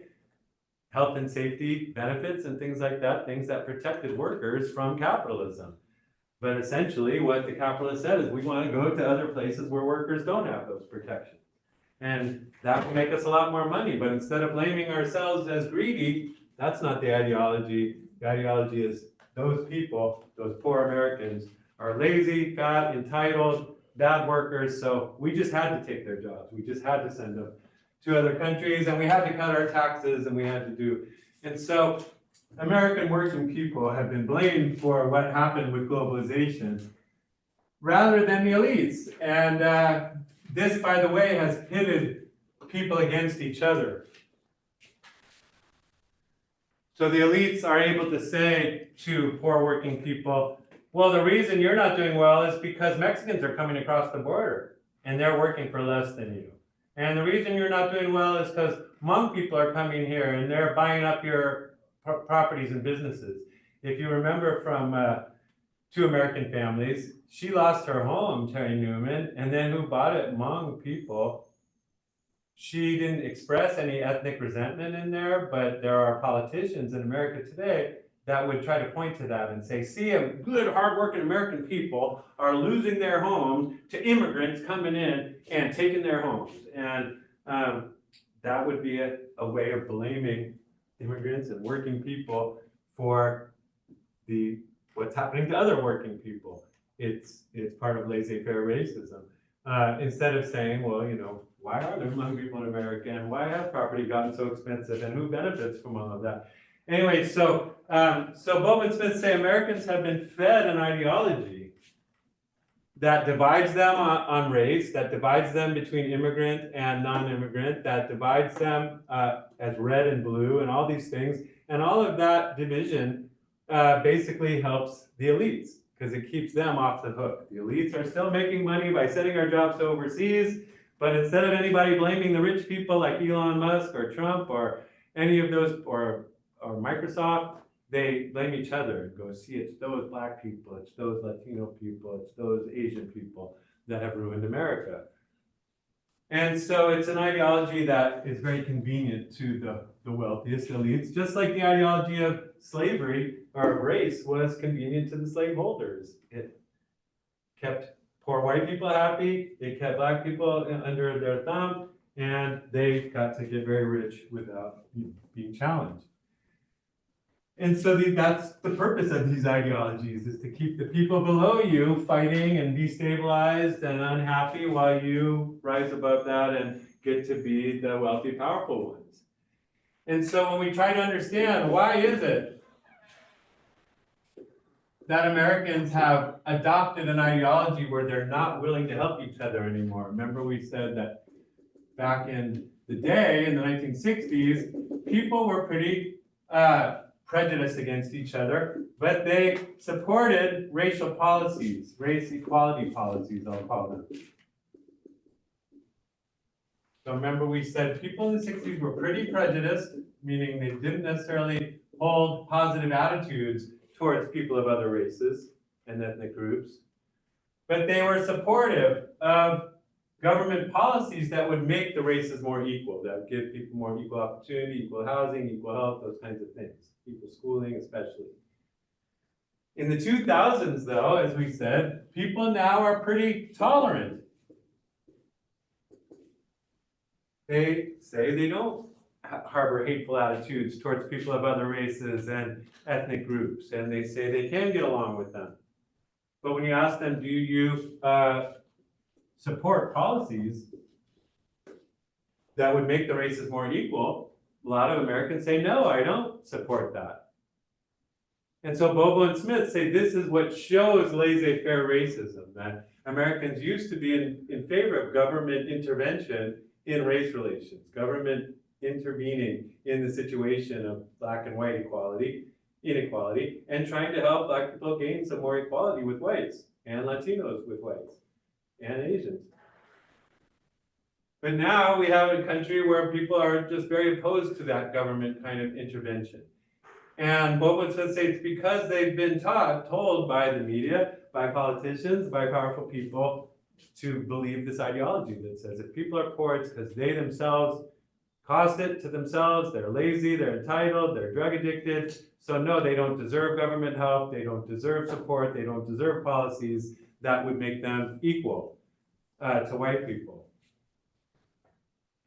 health and safety benefits and things like that, things that protected workers from capitalism. But essentially what the capitalists said is we want to go to other places where workers don't have those protections. And that will make us a lot more money. But instead of blaming ourselves as greedy, that's not the ideology. The ideology is those people, those poor Americans, are lazy, fat, entitled, bad workers, so we just had to take their jobs. We just had to send them to other countries, and we had to cut our taxes, and we had to do. And so American working people have been blamed for what happened with globalization rather than the elites. And this, by the way, has pitted people against each other. So the elites are able to say to poor working people, well, the reason you're not doing well is because Mexicans are coming across the border and they're working for less than you. And the reason you're not doing well is because Hmong people are coming here and they're buying up your properties and businesses. If you remember from Two American Families, she lost her home, Terry Newman, and then who bought it? Hmong people. She didn't express any ethnic resentment in there, but there are politicians in America today that would try to point to that and say, see, good, hardworking American people are losing their homes to immigrants coming in and taking their homes. And that would be a way of blaming immigrants and working people for what's happening to other working people. It's part of laissez-faire racism. Instead of saying, well, why are there Hmong people in America, and why has property gotten so expensive, and who benefits from all of that? Anyway, so Bowman Smith say Americans have been fed an ideology that divides them on race, that divides them between immigrant and non-immigrant, that divides them as red and blue, and all these things, and all of that division basically helps the elites, because it keeps them off the hook. The elites are still making money by sending our jobs to overseas, but instead of anybody blaming the rich people like Elon Musk or Trump or any of those, or Microsoft, they blame each other and go, see, it's those black people, it's those Latino people, it's those Asian people that have ruined America. And so it's an ideology that is very convenient to the wealthiest elites, just like the ideology of slavery or of race was convenient to the slaveholders. It kept poor white people happy, it kept black people under their thumb, and they got to get very rich without being challenged. And so that's the purpose of these ideologies, is to keep the people below you fighting and destabilized and unhappy while you rise above that and get to be the wealthy, powerful ones. And so when we try to understand why is it that Americans have adopted an ideology where they're not willing to help each other anymore. Remember we said that back in the day, in the 1960s, people were pretty prejudiced against each other, but they supported racial policies, race equality policies, I'll call them. So remember we said people in the 60s were pretty prejudiced, meaning they didn't necessarily hold positive attitudes towards people of other races and ethnic groups, but they were supportive of government policies that would make the races more equal, that would give people more equal opportunity, equal housing, equal health, those kinds of things, equal schooling especially. In the 2000s, though, as we said, people now are pretty tolerant. They say they don't harbor hateful attitudes towards people of other races and ethnic groups, and they say they can get along with them. But when you ask them, do you support policies that would make the races more equal, a lot of Americans say, no, I don't support that. And so Bobo and Smith say this is what shows laissez-faire racism, that Americans used to be in favor of government intervention in race relations, government intervening in the situation of black and white inequality, and trying to help black people gain some more equality with whites, and Latinos with whites, and Asians. But now we have a country where people are just very opposed to that government kind of intervention. And Bobo says it's because they've been told by the media, by politicians, by powerful people to believe this ideology that says if people are poor, it's because they themselves caused it to themselves, they're lazy, they're entitled, they're drug addicted. So no, they don't deserve government help, they don't deserve support, they don't deserve policies that would make them equal to white people.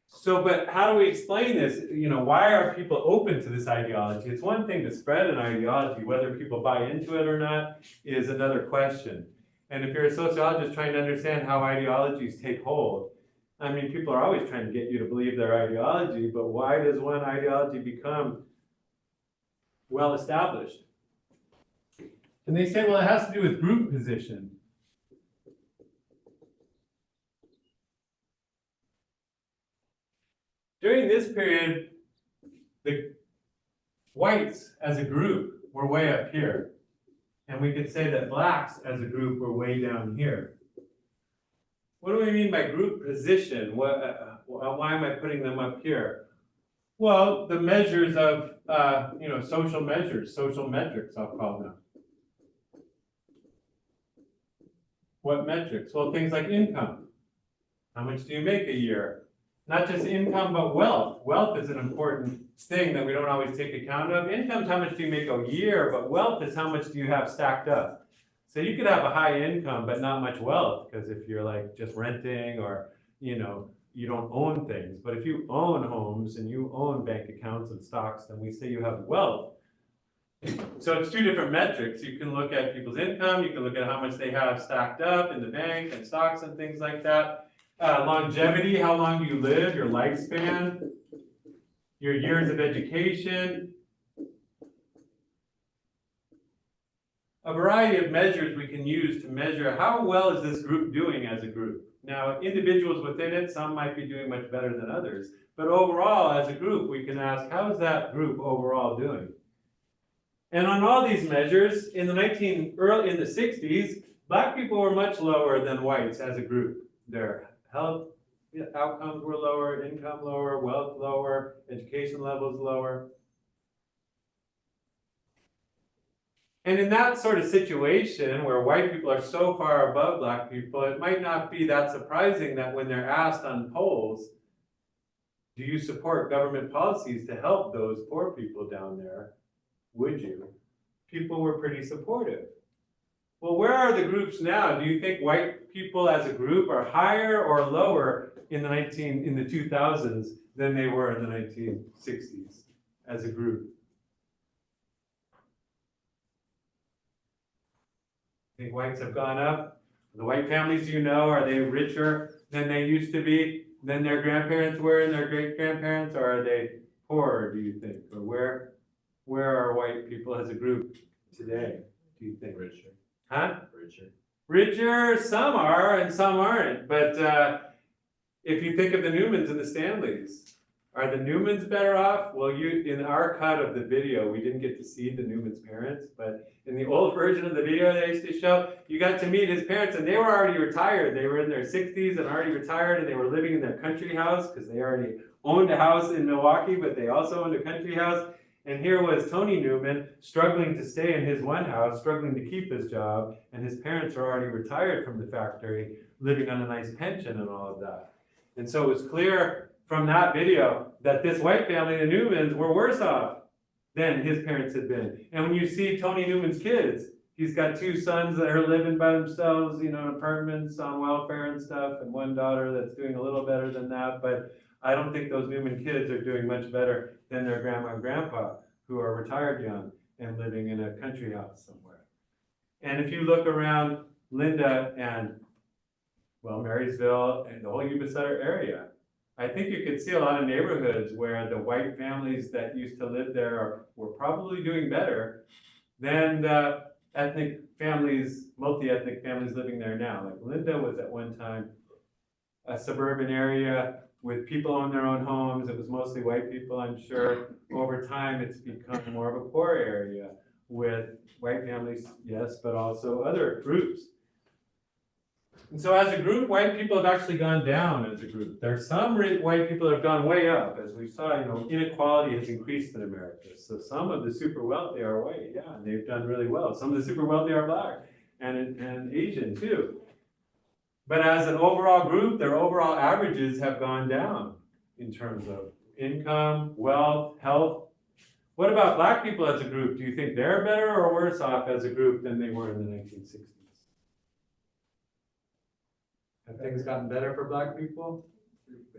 So, but how do we explain this? Why are people open to this ideology? It's one thing to spread an ideology, whether people buy into it or not is another question. And if you're a sociologist trying to understand how ideologies take hold, I mean, people are always trying to get you to believe their ideology, but why does one ideology become well established? And they say, well, it has to do with group position. During this period, the whites as a group were way up here. And we could say that blacks as a group were way down here. What do we mean by group position? Why am I putting them up here? Well, the measures of, social measures, social metrics, I'll call them. What metrics? Well, things like income. How much do you make a year? Not just income, but wealth. Wealth is an important thing that we don't always take account of. Income is how much do you make a year, but wealth is how much do you have stacked up. So you could have a high income, but not much wealth, because if you're like just renting or, you don't own things. But if you own homes and you own bank accounts and stocks, then we say you have wealth. So it's two different metrics. You can look at people's income, you can look at how much they have stacked up in the bank and stocks and things like that. Longevity, how long do you live, your lifespan, your years of education. A variety of measures we can use to measure how well is this group doing as a group. Now, individuals within it, some might be doing much better than others, but overall, as a group, we can ask, how is that group overall doing? And on all these measures, in the 60s, black people were much lower than whites as a group. Their health outcomes were lower, income lower, wealth lower, education levels lower. And in that sort of situation where white people are so far above black people, it might not be that surprising that when they're asked on polls, do you support government policies to help those poor people down there? Would you? People were pretty supportive. Well, where are the groups now? Do you think white people as a group are higher or lower in the 2000s than they were in the 1960s as a group? Think whites have gone up? The white families you know, are they richer than they used to be, than their grandparents were and their great-grandparents, or are they poorer, do you think? Or where are white people as a group today, do you think? Richer. Huh? Richer. Richer, some are and some aren't. But if you think of the Newmans and the Stanleys, are the Newmans better off? Well, in our cut of the video, we didn't get to see the Newman's parents, but in the old version of the video they used to show, you got to meet his parents, and they were already retired. They were in their 60s and already retired, and they were living in their country house because they already owned a house in Milwaukee, but they also owned a country house. And here was Tony Newman struggling to stay in his one house, struggling to keep his job, and his parents are already retired from the factory, living on a nice pension and all of that. And so it was clear from that video that this white family, the Newmans, were worse off than his parents had been. And when you see Tony Newman's kids, he's got two sons that are living by themselves, in apartments on welfare and stuff, and one daughter that's doing a little better than that. But I don't think those Newman kids are doing much better than their grandma and grandpa, who are retired young and living in a country house somewhere. And if you look around Linda and, Marysville and the whole Yuba Sutter area, I think you could see a lot of neighborhoods where the white families that used to live there were probably doing better than the ethnic families, multi-ethnic families living there now. Like Linda was at one time a suburban area with people on their own homes. It was mostly white people, I'm sure. Over time, it's become more of a poor area with white families, yes, but also other groups. And so as a group, white people have actually gone down as a group. There are some white people that have gone way up. As we saw, inequality has increased in America. So some of the super wealthy are white, yeah, and they've done really well. Some of the super wealthy are black and Asian too. But as an overall group, their overall averages have gone down in terms of income, wealth, health. What about black people as a group? Do you think they're better or worse off as a group than they were in the 1960s? Have things gotten better for black people?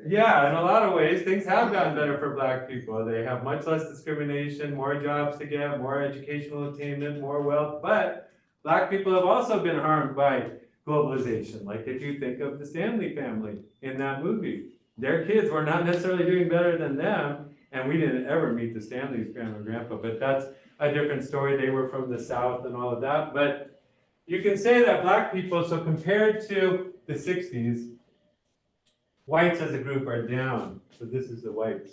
Yeah, in a lot of ways, things have gotten better for black people. They have much less discrimination, more jobs to get, more educational attainment, more wealth. But black people have also been harmed by globalization. Like if you think of the Stanley family in that movie, their kids were not necessarily doing better than them, and we didn't ever meet the Stanley's grandma and grandpa, but that's a different story. They were from the South and all of that. But you can say that black people, so compared to the 60s, whites as a group are down. So this is the whites,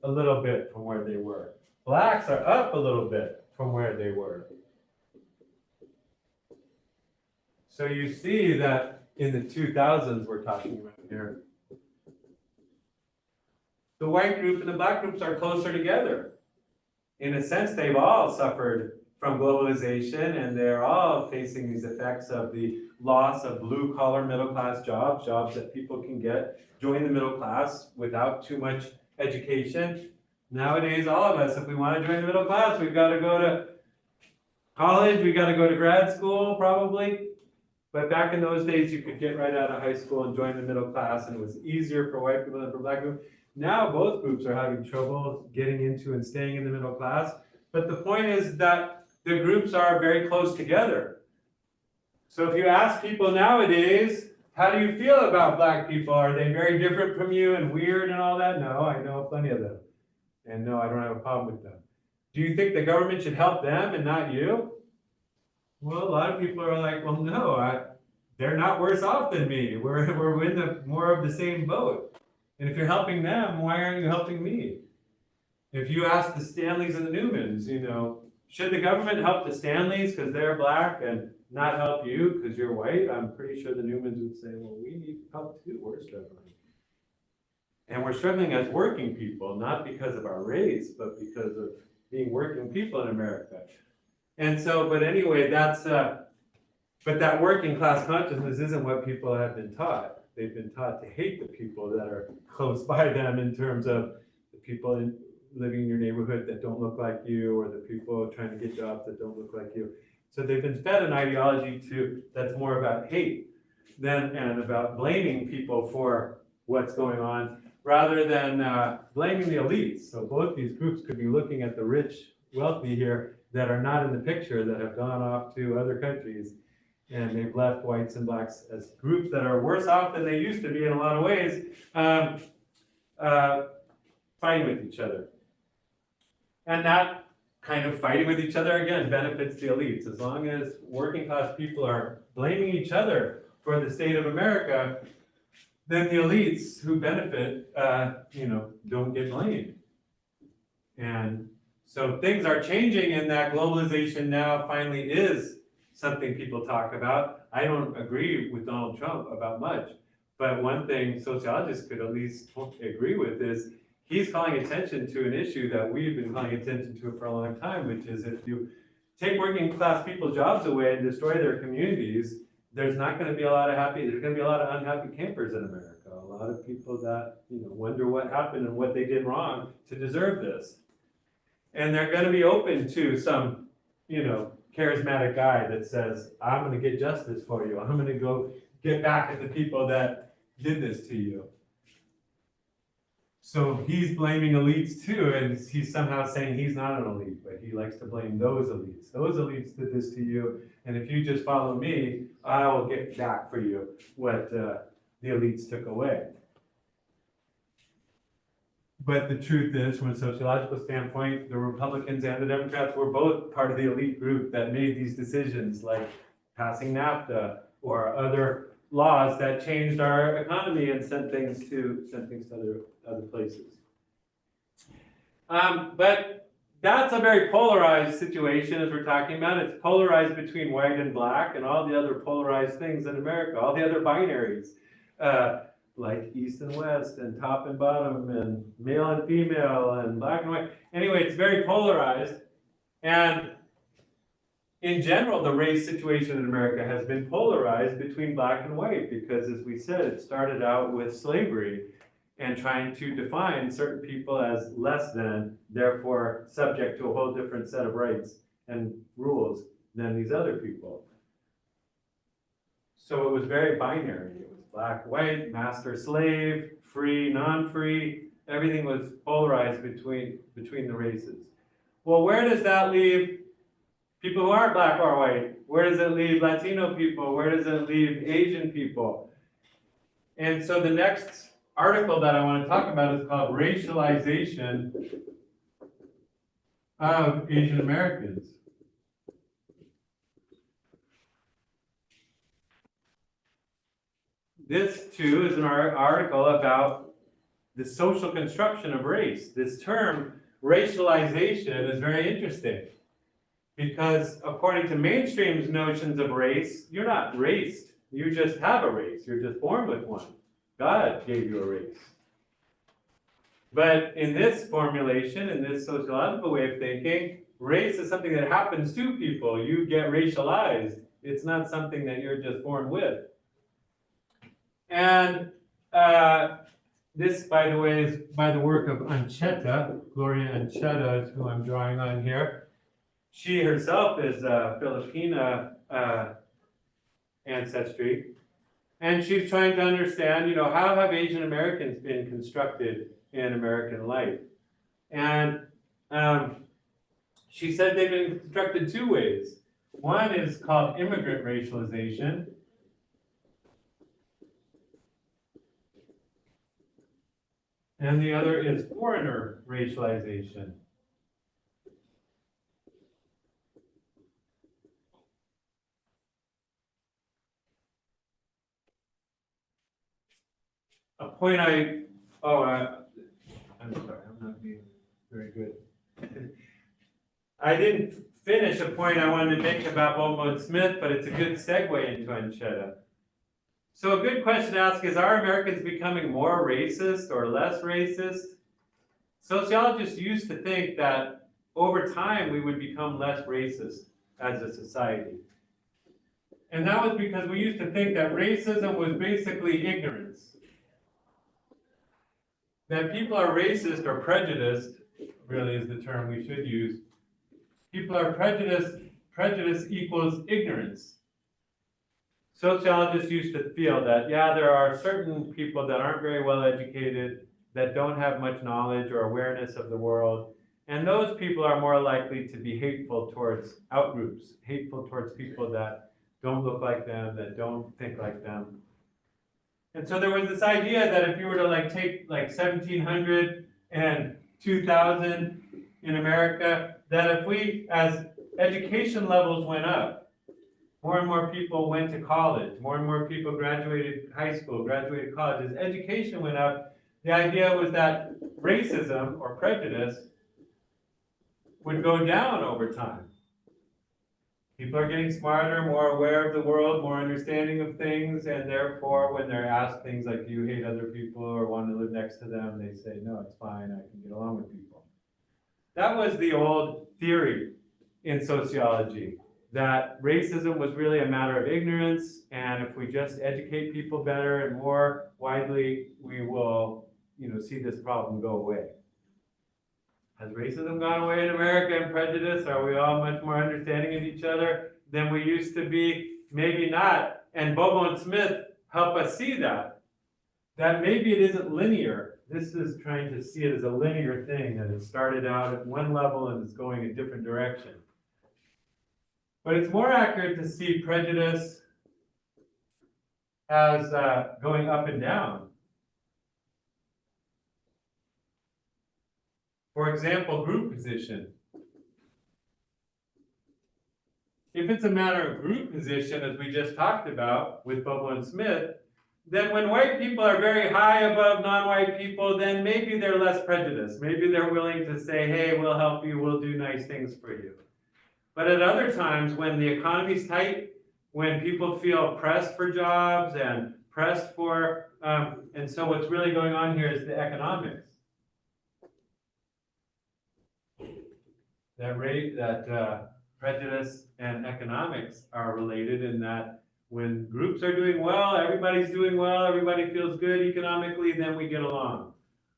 a little bit from where they were. Blacks are up a little bit from where they were. So you see that in the 2000s we're talking about here, the white group and the black groups are closer together. In a sense, they've all suffered from globalization, and they're all facing these effects of the loss of blue-collar middle-class jobs, jobs that people can get, join the middle class without too much education. Nowadays, all of us, if we want to join the middle class, we've got to go to college, we've got to go to grad school, probably. But back in those days, you could get right out of high school and join the middle class, and it was easier for white people than for black people. Now both groups are having trouble getting into and staying in the middle class. But the point is that the groups are very close together. So if you ask people nowadays, how do you feel about black people? Are they very different from you and weird and all that? No, I know plenty of them. And no, I don't have a problem with them. Do you think the government should help them and not you? Well, a lot of people are like, well, no, they're not worse off than me. We're in the more of the same boat. And if you're helping them, why aren't you helping me? If you ask the Stanleys and the Newmans, should the government help the Stanleys because they're black and not help you because you're white? I'm pretty sure the Newmans would say, well, we need help too. We're struggling. And we're struggling as working people, not because of our race, but because of being working people in America. And so, but anyway, but that working class consciousness isn't what people have been taught. They've been taught to hate the people that are close by them in terms of the people living in your neighborhood that don't look like you, or the people trying to get jobs that don't look like you. So they've been fed an ideology that's more about hate and about blaming people for what's going on, rather than blaming the elites. So both these groups could be looking at the rich, wealthy here that are not in the picture, that have gone off to other countries, and they've left whites and blacks as groups that are worse off than they used to be in a lot of ways, fighting with each other. And that kind of fighting with each other, again, benefits the elites. As long as working class people are blaming each other for the state of America, then the elites who benefit, don't get blamed. And so things are changing in that globalization now finally is something people talk about. I don't agree with Donald Trump about much, but one thing sociologists could at least agree with is he's calling attention to an issue that we've been calling attention to for a long time, which is if you take working class people's jobs away and destroy their communities, there's not going to be a lot of there's going to be a lot of unhappy campers in America. A lot of people that, wonder what happened and what they did wrong to deserve this. And they're going to be open to some, charismatic guy that says, I'm going to get justice for you. I'm going to go get back at the people that did this to you. So he's blaming elites too, and he's somehow saying he's not an elite, but he likes to blame those elites. Those elites did this to you, and if you just follow me, I will get back for you what the elites took away. But the truth is, from a sociological standpoint, the Republicans and the Democrats were both part of the elite group that made these decisions, like passing NAFTA or other laws that changed our economy and sent things to other places. But that's a very polarized situation, as we're talking about. It's polarized between white and black and all the other polarized things in America, all the other binaries. Like east and west and top and bottom and male and female and black and white. Anyway, it's very polarized. And in general, the race situation in America has been polarized between black and white because, as we said, it started out with slavery and trying to define certain people as less than, therefore subject to a whole different set of rights and rules than these other people. So it was very binary. It was black, white, master, slave, free, non-free. Everything was polarized between the races. Well, where does that leave people who aren't black or white? Where does it leave Latino people? Where does it leave Asian people? And so the next article that I want to talk about is called Racialization of Asian Americans. This, too, is an article about the social construction of race. This term racialization is very interesting because according to mainstream's notions of race, you're not raced. You just have a race. You're just born with one. God gave you a race. But in this formulation, in this sociological way of thinking, race is something that happens to people. You get racialized. It's not something that you're just born with. And this, by the way, is by the work of Ancheta. Gloria Ancheta is who I'm drawing on here. She herself is Filipina ancestry. And she's trying to understand, how have Asian Americans been constructed in American life? And she said they've been constructed two ways. One is called immigrant racialization. And the other is foreigner racialization. A point I'm sorry, I'm not being very good. I didn't finish a point I wanted to make about Bobo and Smith, but it's a good segue into Ancheta. So a good question to ask is, are Americans becoming more racist or less racist? Sociologists used to think that over time we would become less racist as a society. And that was because we used to think that racism was basically ignorance. That people are racist or prejudiced, really is the term we should use. People are prejudiced, prejudice equals ignorance. Sociologists used to feel that, yeah, there are certain people that aren't very well educated, that don't have much knowledge or awareness of the world, and those people are more likely to be hateful towards outgroups, hateful towards people that don't look like them, that don't think like them. And so there was this idea that if you were to take 1700 and 2000 in America, that if we, as education levels went up, more and more people went to college, more and more people graduated high school, graduated college. As education went up, the idea was that racism or prejudice would go down over time. People are getting smarter, more aware of the world, more understanding of things, and therefore when they're asked things like, do you hate other people or want to live next to them, they say, no, it's fine, I can get along with people. That was the old theory in sociology, that racism was really a matter of ignorance, and if we just educate people better and more widely, we will, see this problem go away. Has racism gone away in America and prejudice? Are we all much more understanding of each other than we used to be? Maybe not. And Bobo and Smith help us see that maybe it isn't linear. This is trying to see it as a linear thing, that it started out at one level and it's going a different direction. But it's more accurate to see prejudice as going up and down. For example, group position. If it's a matter of group position, as we just talked about with Bobo and Smith, then when white people are very high above non-white people, then maybe they're less prejudiced. Maybe they're willing to say, hey, we'll help you, we'll do nice things for you. But at other times, when the economy's tight, when people feel pressed for jobs and pressed for, and so what's really going on here is the economics. That prejudice and economics are related in that when groups are doing well, everybody's doing well, everybody feels good economically, then we get along.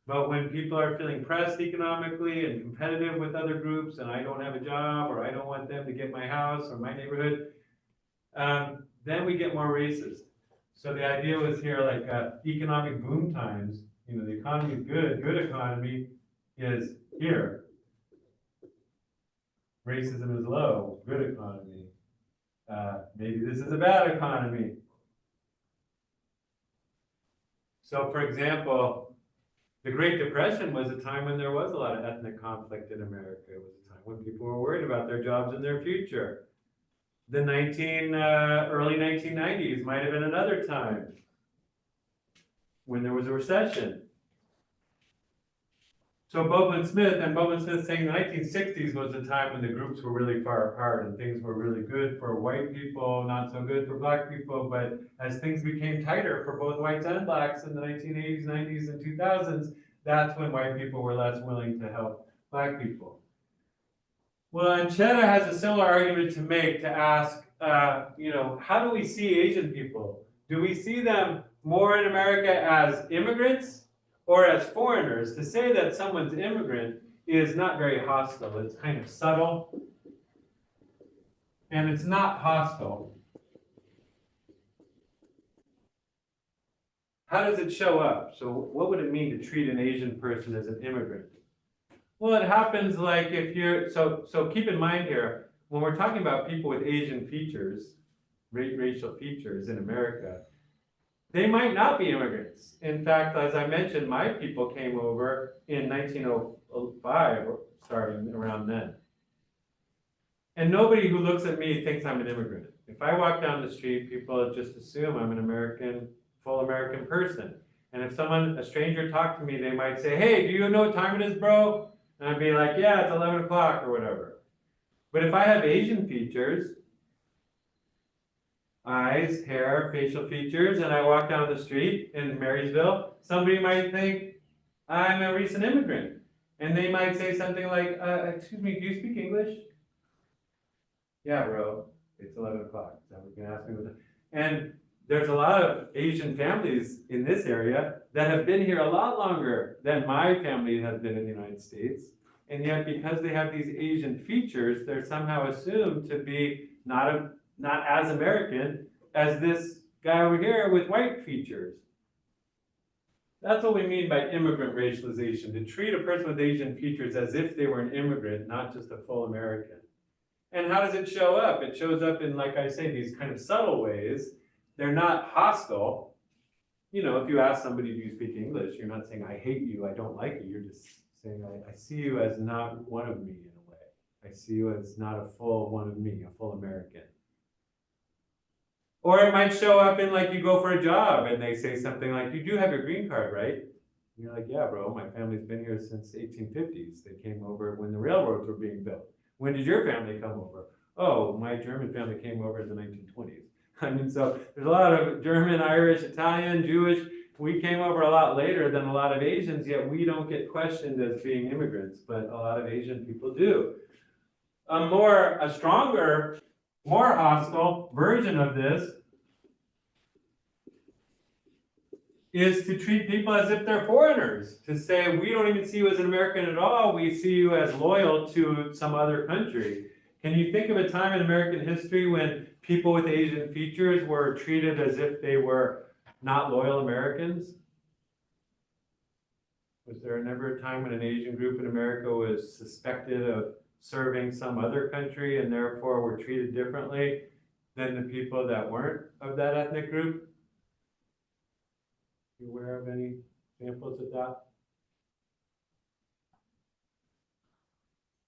But when people are feeling pressed economically and competitive with other groups, and I don't have a job, or I don't want them to get my house or my neighborhood, then we get more racist. So the idea was here, economic boom times, the economy is good economy is here. Racism is low, good economy. Maybe this is a bad economy. So for example, the Great Depression was a time when there was a lot of ethnic conflict in America. It was a time when people were worried about their jobs and their future. The early 1990s might have been another time when there was a recession. So Bowman Smith saying the 1960s was the time when the groups were really far apart and things were really good for white people, not so good for black people. But as things became tighter for both whites and blacks in the 1980s, 90s, and 2000s, that's when white people were less willing to help black people. Well, Ancheta has a similar argument to make to ask, how do we see Asian people? Do we see them more in America as immigrants or as foreigners? To say that someone's immigrant is not very hostile. It's kind of subtle, and it's not hostile. How does it show up? So what would it mean to treat an Asian person as an immigrant? Well, it happens like if you're, so keep in mind here, when we're talking about people with Asian features, racial features in America, they might not be immigrants. In fact, as I mentioned, my people came over in 1905, starting around then. And nobody who looks at me thinks I'm an immigrant. If I walk down the street, people just assume I'm an American, full American person. And if a stranger talked to me, they might say, hey, do you know what time it is, bro? And I'd be like, yeah, it's 11 o'clock or whatever. But if I have Asian features, eyes, hair, facial features, and I walk down the street in Marysville, somebody might think I'm a recent immigrant. And they might say something like, excuse me, do you speak English? Yeah, bro, it's 11 o'clock. So you can ask me what. And there's a lot of Asian families in this area that have been here a lot longer than my family has been in the United States. And yet, because they have these Asian features, they're somehow assumed to be not as American as this guy over here with white features. That's what we mean by immigrant racialization, to treat a person with Asian features as if they were an immigrant, not just a full American. And how does it show up? It shows up in, like I say, these kind of subtle ways. They're not hostile. You know, if you ask somebody, do you speak English? You're not saying, I hate you, I don't like you. You're just saying, I see you as not one of me in a way. I see you as not a full one of me, a full American. Or it might show up in like you go for a job and they say something like, you do have your green card, right? And you're like, yeah, bro, my family's been here since the 1850s. They came over when the railroads were being built. When did your family come over? Oh, my German family came over in the 1920s. I mean, so there's a lot of German, Irish, Italian, Jewish. We came over a lot later than a lot of Asians, yet we don't get questioned as being immigrants, but a lot of Asian people do. A stronger, more hostile version of this is to treat people as if they're foreigners, to say, we don't even see you as an American at all, we see you as loyal to some other country. Can you think of a time in American history when people with Asian features were treated as if they were not loyal Americans? Was there never a time when an Asian group in America was suspected of serving some other country and therefore were treated differently than the people that weren't of that ethnic group? You aware of any examples of that?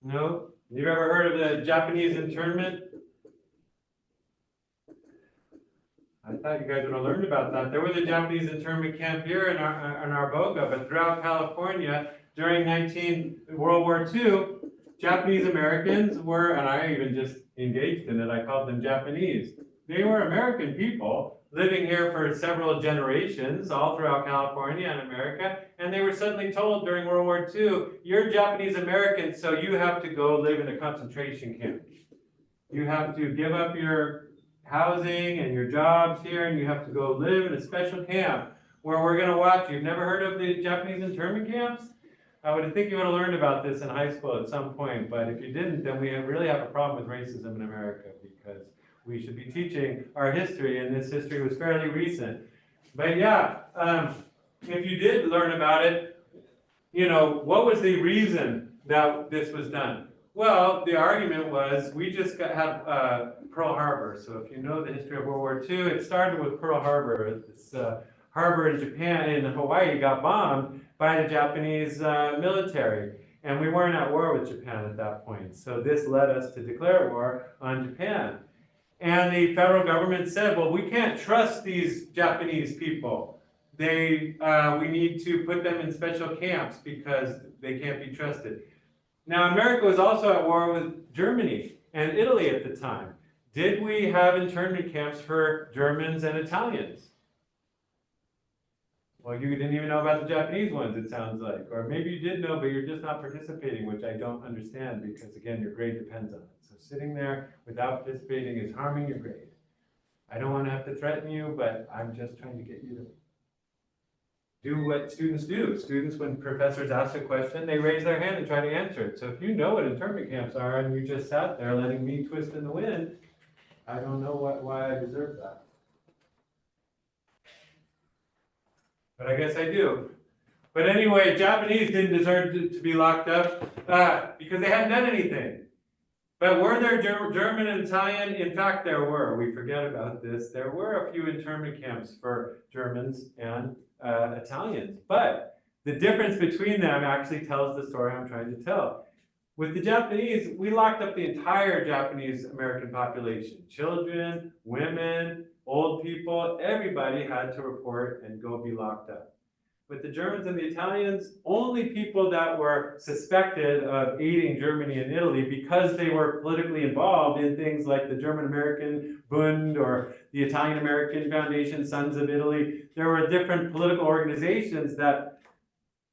No? You've ever heard of the Japanese internment? I thought you guys would have learned about that. There was a Japanese internment camp here in Arboga, but throughout California during World War II, Japanese Americans were, and I even just engaged in it, I called them Japanese. They were American people living here for several generations all throughout California and America, and they were suddenly told during World War II, you're Japanese American, so you have to go live in a concentration camp. You have to give up your housing and your jobs here, and you have to go live in a special camp where we're going to watch you. You've never heard of the Japanese internment camps? I would think you would have learned about this in high school at some point, but if you didn't, then we really have a problem with racism in America, because we should be teaching our history, and this history was fairly recent. But yeah, if you did learn about it, what was the reason that this was done? Well, the argument was we just have Pearl Harbor. So if you know the history of World War II, it started with Pearl Harbor. This harbor in Japan, in Hawaii, got bombed by the Japanese military. And we weren't at war with Japan at that point. So this led us to declare war on Japan. And the federal government said, well, we can't trust these Japanese people. we need to put them in special camps because they can't be trusted. Now, America was also at war with Germany and Italy at the time. Did we have internment camps for Germans and Italians? Well, you didn't even know about the Japanese ones, it sounds like. Or maybe you did know, but you're just not participating, which I don't understand because, again, your grade depends on it. So sitting there without participating is harming your grade. I don't want to have to threaten you, but I'm just trying to get you to do what students do. Students, when professors ask a question, they raise their hand and try to answer it. So if you know what internment camps are and you just sat there letting me twist in the wind, I don't know why I deserve that. But I guess I do. But anyway, Japanese didn't deserve to be locked up because they hadn't done anything. But were there German and Italian? In fact, there were. We forget about this. There were a few internment camps for Germans and Italians. But the difference between them actually tells the story I'm trying to tell. With the Japanese, we locked up the entire Japanese American population. Children, women, old people, everybody had to report and go be locked up. With the Germans and the Italians, only people that were suspected of aiding Germany and Italy because they were politically involved in things like the German-American Bund or the Italian-American Foundation, Sons of Italy. There were different political organizations that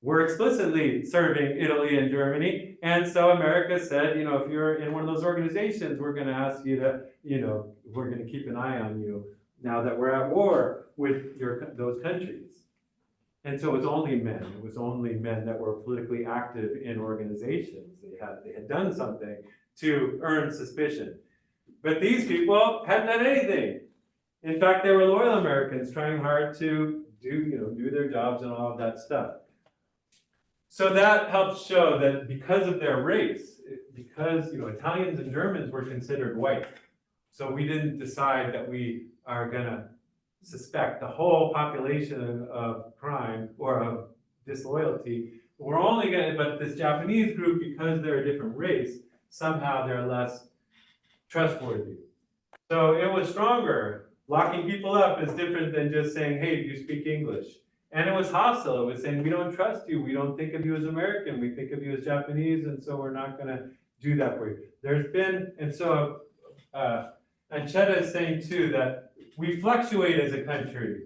were explicitly serving Italy and Germany. And so America said, if you're in one of those organizations, we're going to ask you to, we're going to keep an eye on you now that we're at war with those countries. And so it was only men. It was only men that were politically active in organizations. They had done something to earn suspicion. But these people hadn't done anything. In fact, they were loyal Americans trying hard to do their jobs and all of that stuff. So that helps show that because of their race, because Italians and Germans were considered white. So we didn't decide that we are gonna suspect the whole population of crime or of disloyalty. We're only but this Japanese group, because they're a different race, somehow they're less trustworthy. So it was stronger. Locking people up is different than just saying, hey, do you speak English? And it was hostile. It was saying, we don't trust you. We don't think of you as American. We think of you as Japanese, and so we're not going to do that for you. There's been, and so Ancheta is saying too that we fluctuate as a country.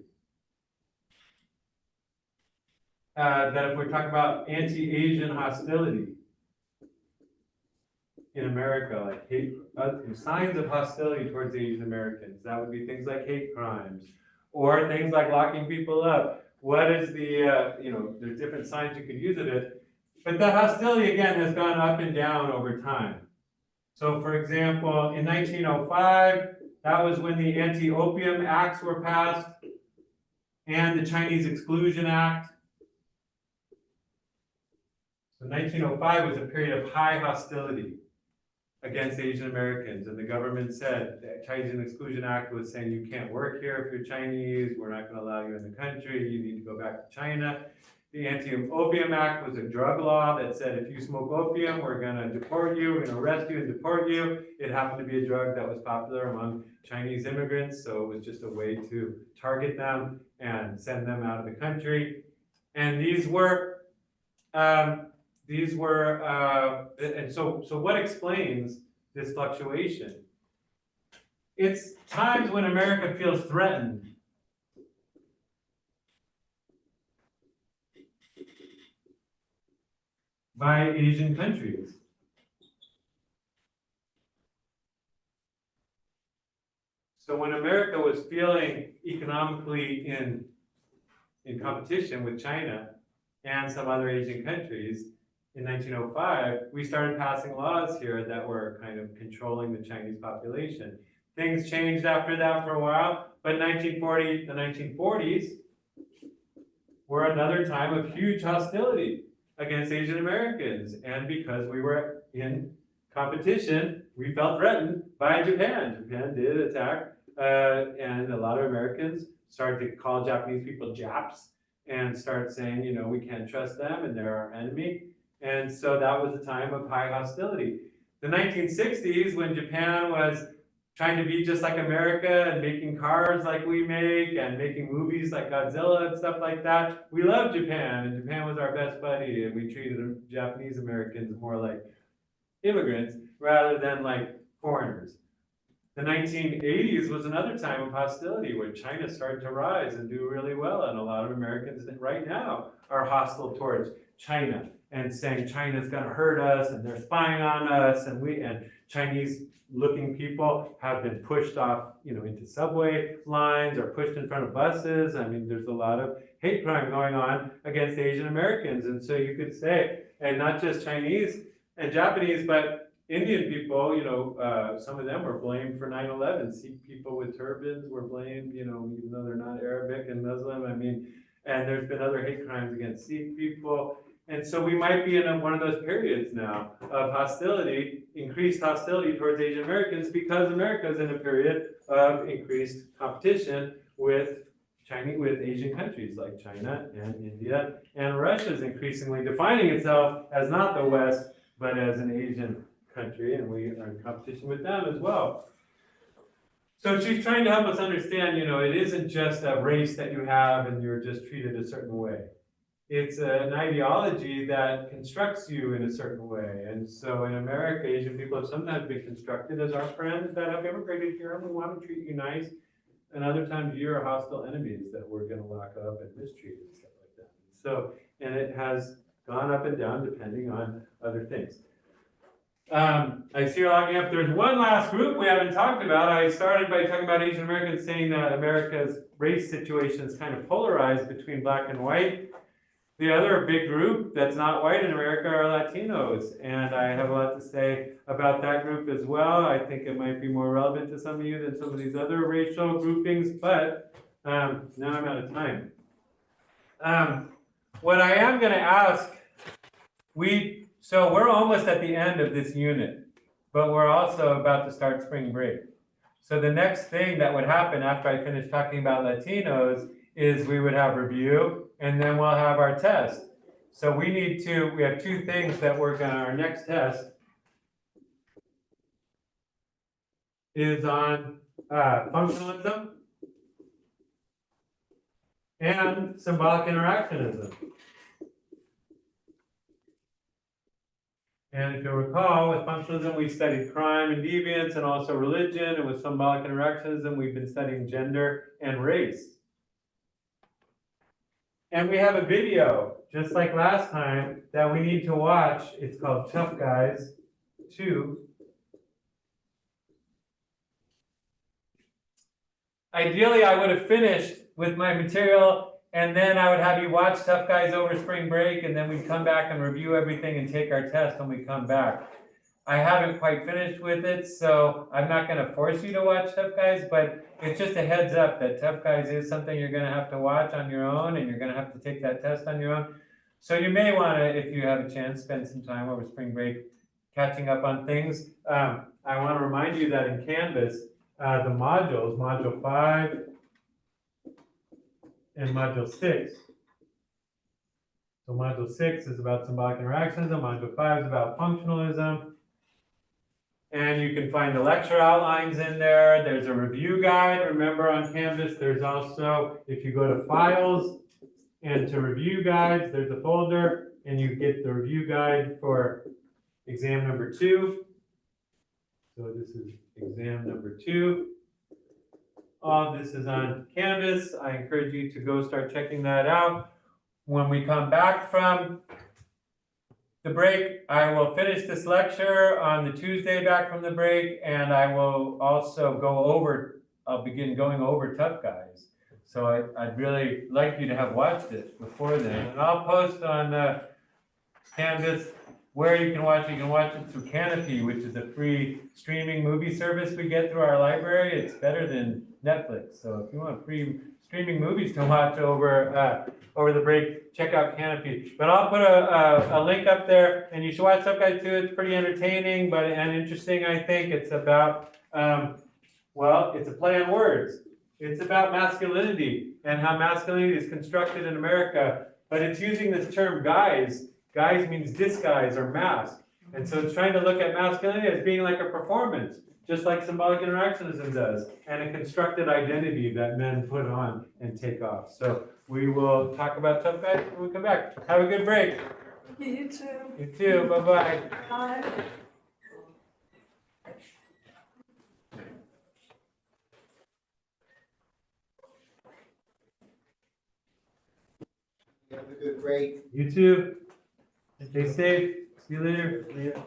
That if we're talking about anti-Asian hostility in America, like hate, signs of hostility towards Asian Americans, that would be things like hate crimes or things like locking people up. What is the, there's different signs you could use of it, but the hostility again has gone up and down over time. So for example, in 1905, that was when the Anti-Opium Acts were passed and the Chinese Exclusion Act. So 1905 was a period of high hostility against Asian Americans, and the government said the Chinese Exclusion Act was saying you can't work here if you're Chinese, we're not going to allow you in the country, you need to go back to China. The Anti-Opium Act was a drug law that said if you smoke opium, we're going to deport you, we're going to arrest you and deport you. It happened to be a drug that was popular among Chinese immigrants, so it was just a way to target them and send them out of the country. And so what explains this fluctuation? It's times when America feels threatened. By Asian countries. So when America was feeling economically in competition with China and some other Asian countries, in 1905, we started passing laws here that were kind of controlling the Chinese population. Things changed after that for a while, but the 1940s were another time of huge hostility against Asian Americans. And because we were in competition, we felt threatened by Japan. Japan did attack, and a lot of Americans started to call Japanese people Japs and start saying, we can't trust them and they're our enemy. And so that was a time of high hostility. The 1960s, when Japan was trying to be just like America and making cars like we make and making movies like Godzilla and stuff like that. We love Japan, and Japan was our best buddy, and we treated Japanese Americans more like immigrants rather than like foreigners. The 1980s was another time of hostility where China started to rise and do really well, and a lot of Americans right now are hostile towards China and saying China's going to hurt us and they're spying on us, and Chinese looking people have been pushed off, into subway lines or pushed in front of buses. I mean, there's a lot of hate crime going on against Asian Americans. And so you could say, and not just Chinese and Japanese, but Indian people, some of them were blamed for 9/11. Sikh people with turbans were blamed, even though they're not Arabic and Muslim. I mean, and there's been other hate crimes against Sikh people. And so we might be in one of those periods now of hostility, increased hostility towards Asian Americans, because America is in a period of increased competition with Asian countries like China and India, and Russia is increasingly defining itself as not the West, but as an Asian country, and we are in competition with them as well. So she's trying to help us understand, it isn't just a race that you have and you're just treated a certain way. It's an ideology that constructs you in a certain way. And so in America, Asian people have sometimes been constructed as our friends that have immigrated here and we want to treat you nice. And other times you're hostile enemies that we're going to lock up and mistreat and stuff like that. So, and it has gone up and down depending on other things. I see you're locking up. There's one last group we haven't talked about. I started by talking about Asian Americans, saying that America's race situation is kind of polarized between black and white. The other big group that's not white in America are Latinos, and I have a lot to say about that group as well. I think it might be more relevant to some of you than some of these other racial groupings, but now I'm out of time. What I am going to ask, so we're almost at the end of this unit, but we're also about to start spring break. So the next thing that would happen after I finish talking about Latinos is we would have review, and then we'll have our test. So we have two things that our next test is on functionalism and symbolic interactionism. And if you recall, with functionalism, we studied crime and deviance and also religion, and with symbolic interactionism, we've been studying gender and race. And we have a video, just like last time, that we need to watch. It's called Tough Guys 2. Ideally, I would have finished with my material, and then I would have you watch Tough Guys over spring break, and then we'd come back and review everything and take our test when we come back. I haven't quite finished with it, so I'm not going to force you to watch Tough Guys, but it's just a heads up that Tough Guys is something you're going to have to watch on your own, and you're going to have to take that test on your own. So you may want to, if you have a chance, spend some time over spring break catching up on things. I want to remind you that in Canvas, the modules, Module 5 and Module 6. So Module 6 is about symbolic interactionism, Module 5 is about functionalism. And you can find the lecture outlines in there. There's a review guide, remember, on Canvas. There's also, if you go to Files and to Review Guides, there's a folder, and you get the review guide for exam number 2. So this is exam number 2. All of this is on Canvas. I encourage you to go start checking that out. When we come back from the break, I will finish this lecture on the Tuesday back from the break, and I will also I'll begin going over Tough Guys. So I'd really like you to have watched it before then. And I'll post on Canvas where you can watch it. You can watch it through Canopy, which is a free streaming movie service we get through our library. It's better than Netflix. So if you want free streaming movies to watch over the break, check out Canopy. But I'll put a link up there, and you should watch Tough Guys 2. It's pretty entertaining and interesting, I think. It's about, it's a play on words. It's about masculinity and how masculinity is constructed in America. But it's using this term guise. Guise means disguise or mask. And so it's trying to look at masculinity as being like a performance. just like symbolic interactionism does, and a constructed identity that men put on and take off. So we will talk about tough guys when we come back. Have a good break. You too. You too. Bye-bye. Bye. Have a good break. You too. Stay safe. See you later.